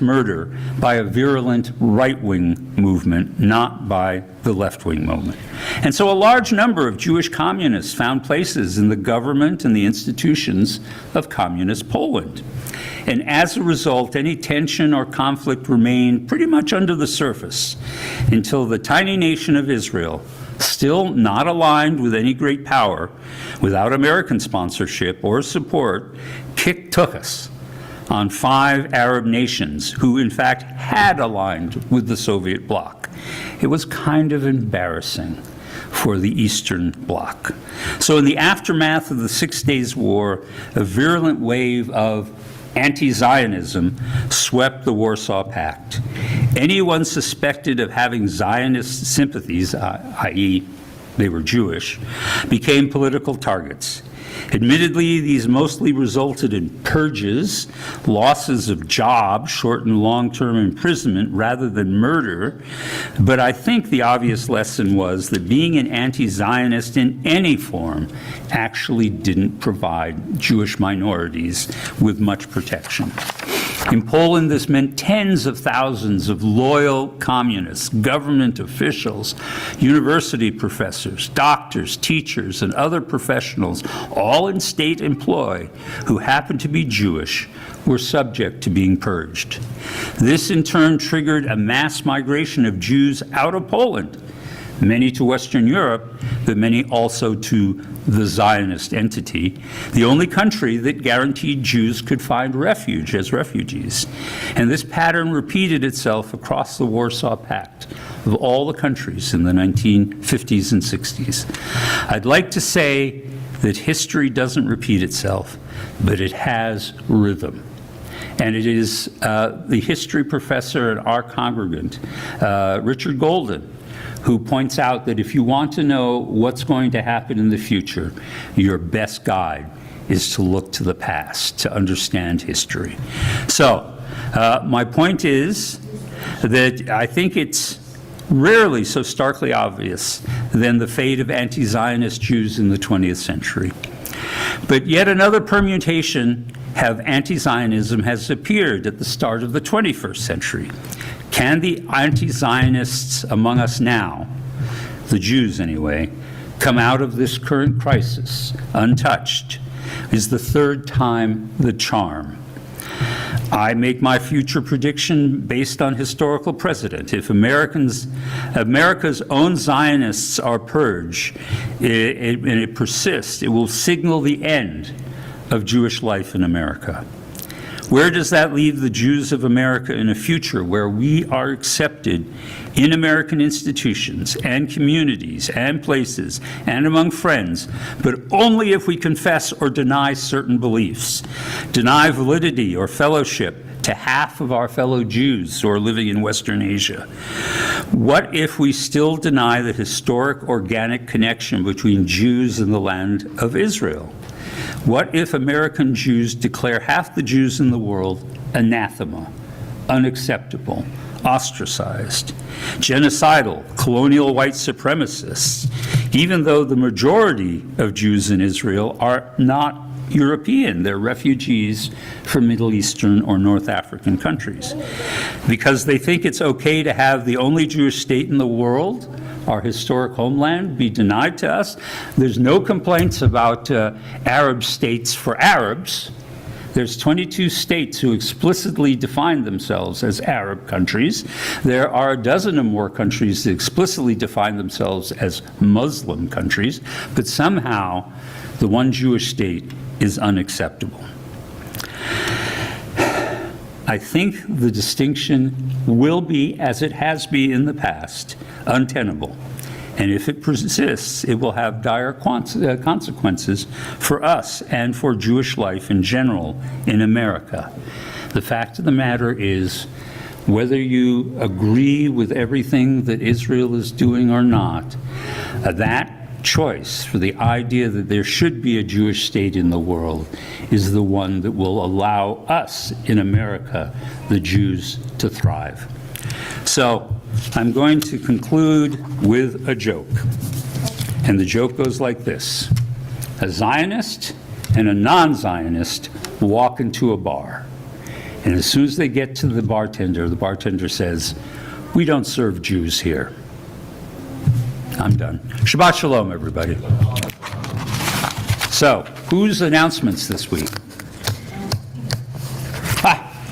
murder by a virulent right-wing movement, not by the left-wing movement. And so a large number of Jewish communists found places in the government and the institutions of communist Poland. And as a result, any tension or conflict remained pretty much under the surface until the tiny nation of Israel, still not aligned with any great power, without American sponsorship or support, kicked us on 5 Arab nations who, in fact, had aligned with the Soviet bloc. It was kind of embarrassing for the Eastern Bloc. So in the aftermath of the 6 Days War, a virulent wave of anti-Zionism swept the Warsaw Pact. Anyone suspected of having Zionist sympathies, i.e., they were Jewish, became political targets. Admittedly, these mostly resulted in purges, losses of jobs, short and long-term imprisonment rather than murder, but I think the obvious lesson was that being an anti-Zionist in any form actually didn't provide Jewish minorities with much protection. In Poland, this meant tens of thousands of loyal communists, government officials, university professors, doctors, teachers, and other professionals, all in state employ, who happened to be Jewish, were subject to being purged. This, in turn, triggered a mass migration of Jews out of Poland, many to Western Europe, but many also to the Zionist entity, the only country that guaranteed Jews could find refuge as refugees. And this pattern repeated itself across the Warsaw Pact of all the countries in the 1950s and 60s. I'd like to say that history doesn't repeat itself, but it has rhythm. And it is the history professor and our congregant, Richard Golden, who points out that if you want to know what's going to happen in the future, your best guide is to look to the past, to understand history. So, my point is that I think it's rarely so starkly obvious than the fate of anti-Zionist Jews in the 20th century. But yet another permutation of anti-Zionism has appeared at the start of the 21st century. Can the anti-Zionists among us now, the Jews anyway, come out of this current crisis untouched? Is the third time the charm? I make my future prediction based on historical precedent. If America's own Zionists are purged, and it persists, it will signal the end of Jewish life in America. Where does that leave the Jews of America in a future where we are accepted in American institutions and communities and places and among friends, but only if we confess or deny certain beliefs, deny validity or fellowship to half of our fellow Jews who are living in Western Asia? What if we still deny the historic organic connection between Jews and the land of Israel? What if American Jews declare half the Jews in the world anathema, unacceptable, ostracized, genocidal, colonial white supremacists, even though the majority of Jews in Israel are not European, they're refugees from Middle Eastern or North African countries? Because they think it's okay to have the only Jewish state in the world, our historic homeland, be denied to us. There's no complaints about Arab states for Arabs. There's 22 states who explicitly define themselves as Arab countries. There are a dozen or more countries that explicitly define themselves as Muslim countries, but somehow the one Jewish state is unacceptable. I think the distinction will be, as it has been in the past, untenable. And if it persists, it will have dire consequences for us and for Jewish life in general in America. The fact of the matter is, whether you agree with everything that Israel is doing or not, that choice for the idea that there should be a Jewish state in the world is the one that will allow us in America, the Jews, to thrive. So I'm going to conclude with a joke. And the joke goes like this. A Zionist and a non-Zionist walk into a bar. And as soon as they get to the bartender says, "We don't serve Jews here." I'm done. Shabbat Shalom, everybody. So, whose announcements this week?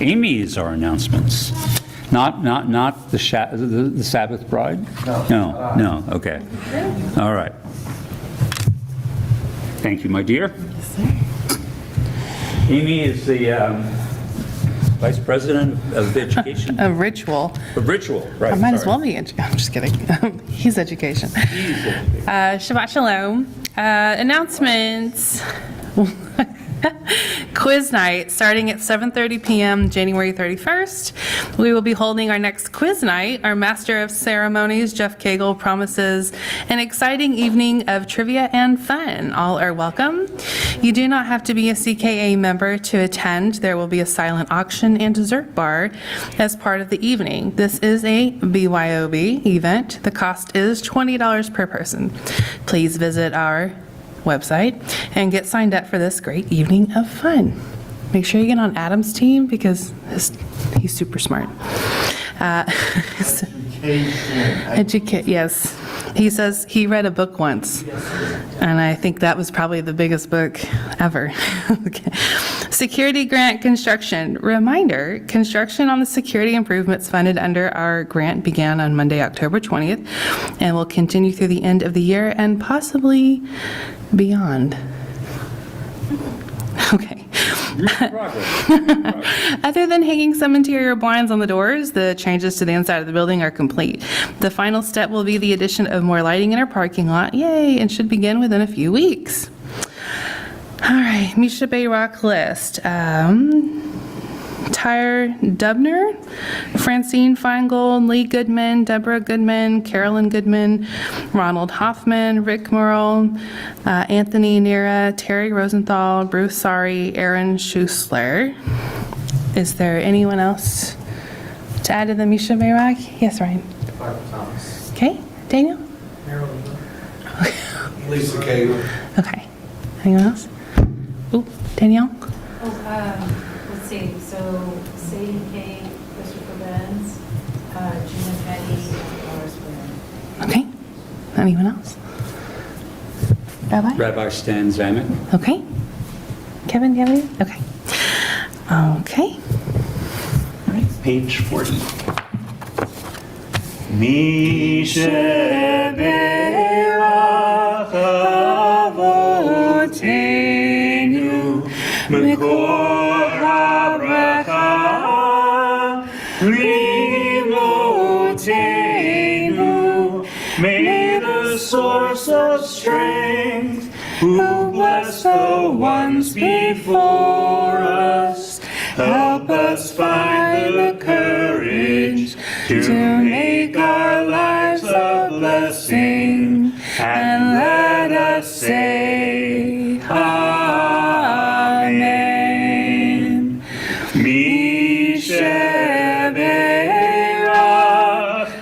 Amy is our announcements. Not the Sabbath bride? No, okay. All right. Thank you, my dear. Amy is the Vice President of Education. A ritual. A ritual, right. I might as sorry. well be. I'm just kidding. He's education. Shabbat Shalom. Announcements. Quiz night starting at 7:30 p.m. January 31st. We will be holding our next quiz night. Our Master of Ceremonies, Jeff Cagle, promises an exciting evening of trivia and fun. All are welcome. You do not have to be a CKA member to attend. There will be a silent auction and dessert bar as part of the evening. This is a BYOB event. The cost is $20 per person. Please visit our website and get signed up for this great evening of fun. Make sure you get on Adam's team because he's super smart. Yes. He says he read a book once, and I think that was probably the biggest book ever. Okay. Security grant construction. Reminder, construction on the security improvements funded under our grant began on Monday, October 20th, and will continue through the end of the year and possibly beyond. Okay. Other than hanging some interior blinds on the doors, the changes to the inside of the building are complete. The final step will be the addition of more lighting in our parking lot, yay, and should begin within a few weeks. All right, Misha Bayrock list. Tyre Dubner, Francine Feingold, Lee Goodman, Deborah Goodman, Carolyn Goodman, Ronald Hoffman, Rick Merle, Anthony Nera, Terry Rosenthal, Bruce Sari, Aaron Schussler. Is there anyone else to add to the Misha Bayrock? Yes, Ryan. Barbara Thomas. Okay, Daniel? Marilyn. Lisa Cagle. Okay. Anyone else? Ooh, Danielle? Let's see, so Sadie Kay, Christopher Benz, Gina Petty, and Doris Williams. Okay. Anyone else? Rabbi? Rabbi Stan Zamek. Okay. Kevin, do you have any? Okay. Okay. All right, page 40. Misheberach Avotenu Mekor HaBracha Limotenu. May the source of strength, who bless the ones before us, help us find the courage to make our lives a blessing, and let us say Amen. Misheberach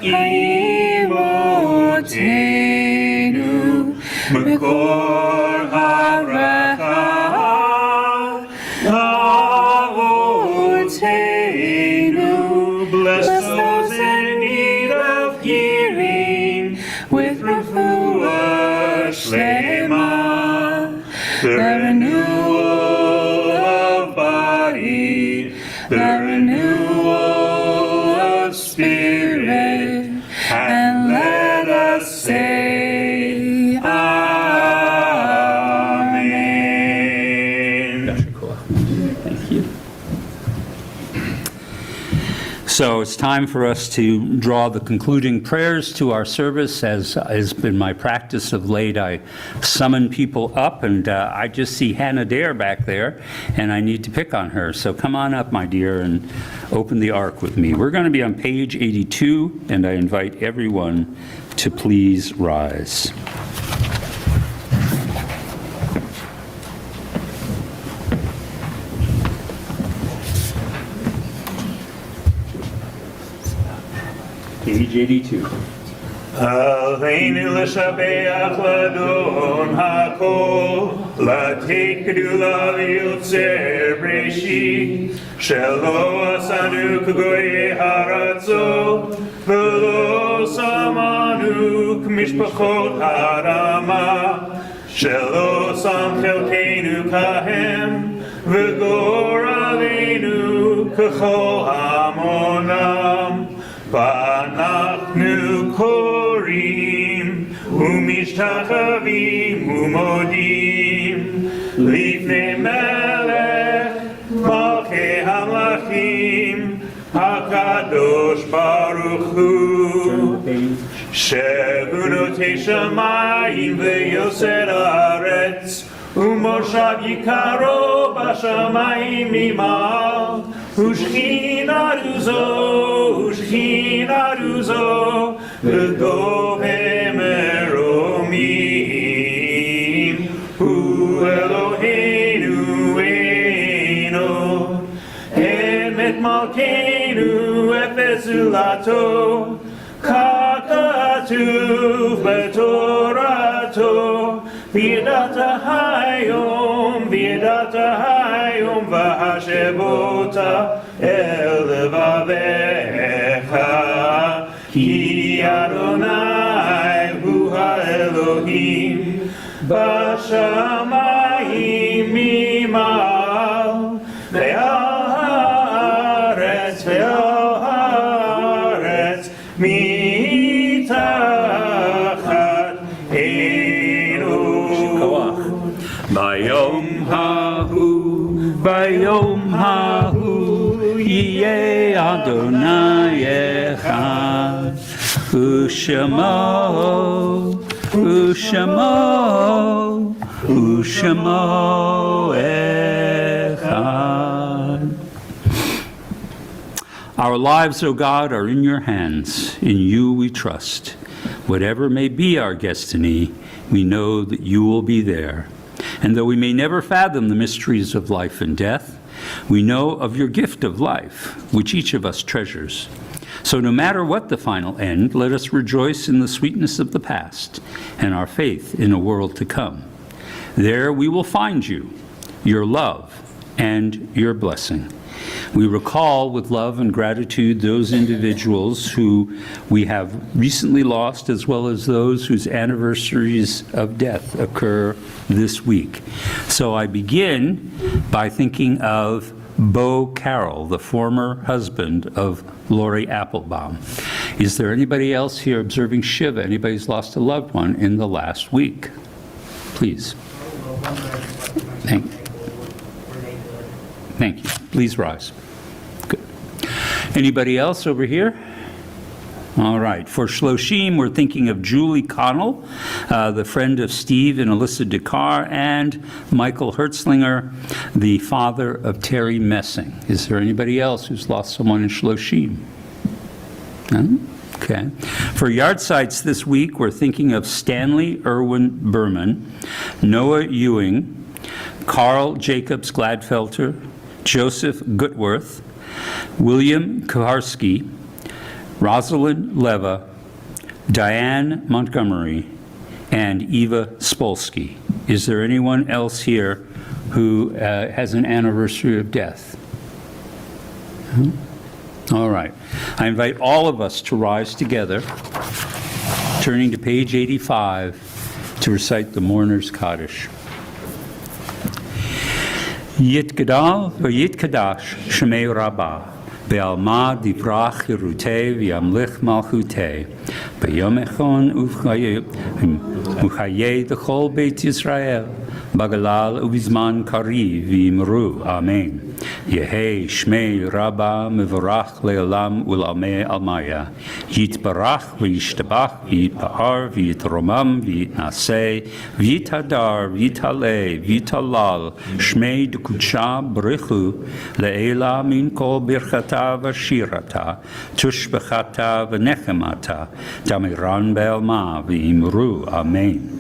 Imotenu Mekor HaBracha Avotenu. Bless those in need of healing with refuah shlema, the renewal of body, the renewal of spirit, and let us say Amen. Thank you. So it's time for us to draw the concluding prayers to our service. As has been my practice of late, I summon people up, and I just see Hannah Dare back there, and I need to pick on her. So come on up, my dear, and open the ark with me. We're going to be on page 82, and I invite everyone to please rise. Page 82. עלינו לשבח לאדון הכל, לתת גדולה ליוצר בראשית, שלא עשנו כגויי ארצו, ולא שמנו כמשפחות הרמה, שלא שם חלקנו כהם, וגורלנו ככל המונם. ואנחנו קוראים ומשתחווים ומודים לפני מלך מלכי המלכים הקדוש ברוך הוא שהוא נוטה שמיים ויוסר הארץ ומושב יקרו בשמיים ממעל ושכינה רוזו וגובה מרומים הוא אלוהינו אינו אמת מלכנו אפס זולתו ככתוב בתורתו וידעת היום והשבות אל לבביך כי אדוני הוא האלוהים בשמיים ממעל ועל הארץ מתחת ביום ההוא יהיה אדוני אחד ושמו אחד. Our lives, O God, are in your hands. In you we trust. Whatever may be our destiny, we know that you will be there. And though we may never fathom the mysteries of life and death, we know of your gift of life, which each of us treasures. So no matter what the final end, let us rejoice in the sweetness of the past and our faith in a world to come. There we will find you, your love, and your blessing. We recall with love and gratitude those individuals who we have recently lost, as well as those whose anniversaries of death occur this week. So I begin by thinking of Bo Carroll, the former husband of Lori Applebaum. Is there anybody else here observing Shiva? Anybody who's lost a loved one in the last week? Please. Thank you. Please rise. Good. Anybody else over here? All right. For Shloshim, we're thinking of Julie Connell, the friend of Steve and Alyssa Dakar, and Michael Hertzlinger, the father of Terry Messing. Is there anybody else who's lost someone in Shloshim? No? Okay. For yard sites this week, we're thinking of Stanley Irwin Berman, Noah Ewing, Carl Jacobs Gladfelter, Joseph Gutworth, William Koharski, Rosalind Leva, Diane Montgomery, and Eva Spolsky. Is there anyone else here who has an anniversary of death? All right. I invite all of us to rise together, turning to page 85 to recite the Mourner's Kaddish. Yitgadal v'yitkadash shemei rabbah, be'alma divrach yerutei v'yamlich malchutei, be'yom echon uchayei d'chol beit Yisrael, bagalal uvizman kari v'imru. Amen. Yehi Shmei Rabba Mevorach Le'olam U'Lamei Almaya. Yitbarach v'yishtabach v'yitpahar v'yitromam v'yitnaseh v'yithadar v'yithaleh v'yithalal Shmei D'Kudsha B'richu Le'ela Min Kol Birchata V'Shirata Tushbechata V'Nechemata Damiran Be'elma V'imru Amen.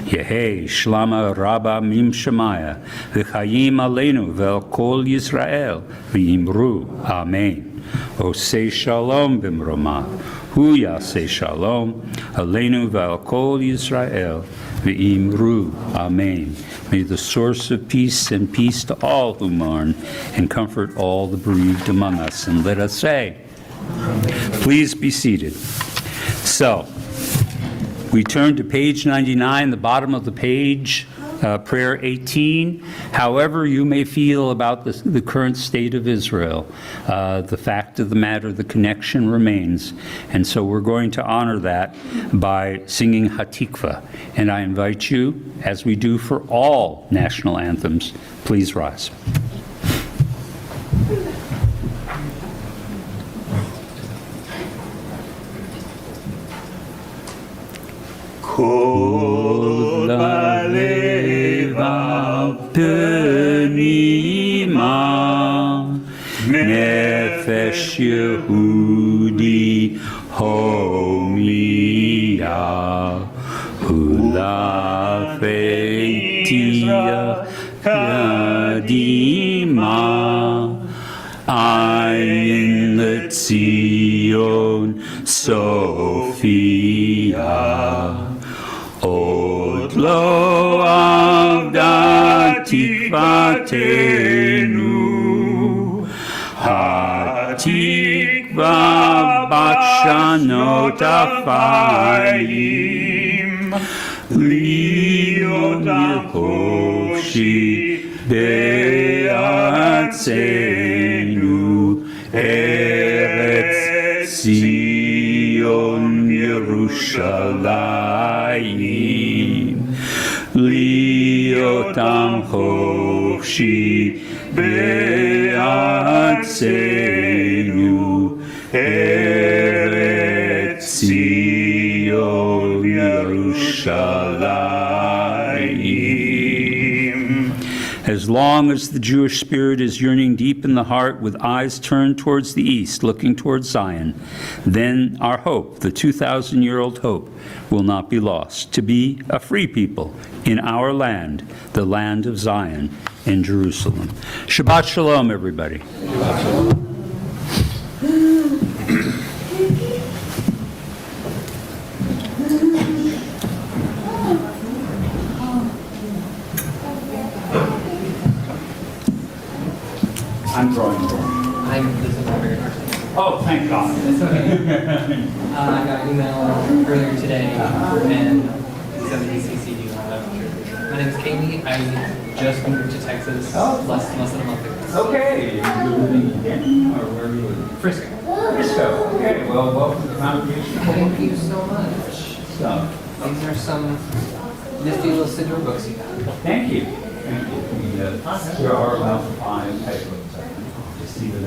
Yehi Shlama Rabba Mim Shemaya V'chayim Aleinu Ve'el Kol Yisrael V'imru Amen. Osei Shalom B'mroma Hu Yaseh Shalom Aleinu Ve'el Kol Yisrael V'imru Amen. May the source of peace and peace to all who mourn and comfort all the bereaved among us. And let us say, please be seated. So, we turn to page 99, the bottom of the page, prayer 18. However you may feel about the current state of Israel, the fact of the matter, the connection remains. And so we're going to honor that by singing Hatikva. And I invite you, as we do for all national anthems, please rise. Kol balevav pnima nefesh Yehudi homiya ulafetia kadima ayin letzion Sophia. Od lo avda tikvatenu, hatikva bat shanot afayim, liot yehoshi be'atzenu, eretz Zion Yerushalayim, liotam hoshi be'atzenu, eretz Zion Yerushalayim. As long as the Jewish spirit is yearning deep in the heart with eyes turned towards the east, looking towards Zion, then our hope, the 2,000-year-old hope, will not be lost. To be a free people in our land, the land of Zion in Jerusalem. Shabbat Shalom, everybody. Shabbat Shalom. I'm drawing. This is very hard. Oh, thank God. It's okay. I got an email earlier today, and somebody CC'd you on that. My name is Kaylee. I just moved to Texas less than a month ago. Okay. You're living in Denton, or where are you living? Frisco. Frisco. Okay. Well, welcome to the congregation. Thank you so much. So, These are some nifty little Siddur books you got. thank you. Thank you. We are allowed to buy type books, I think, to see that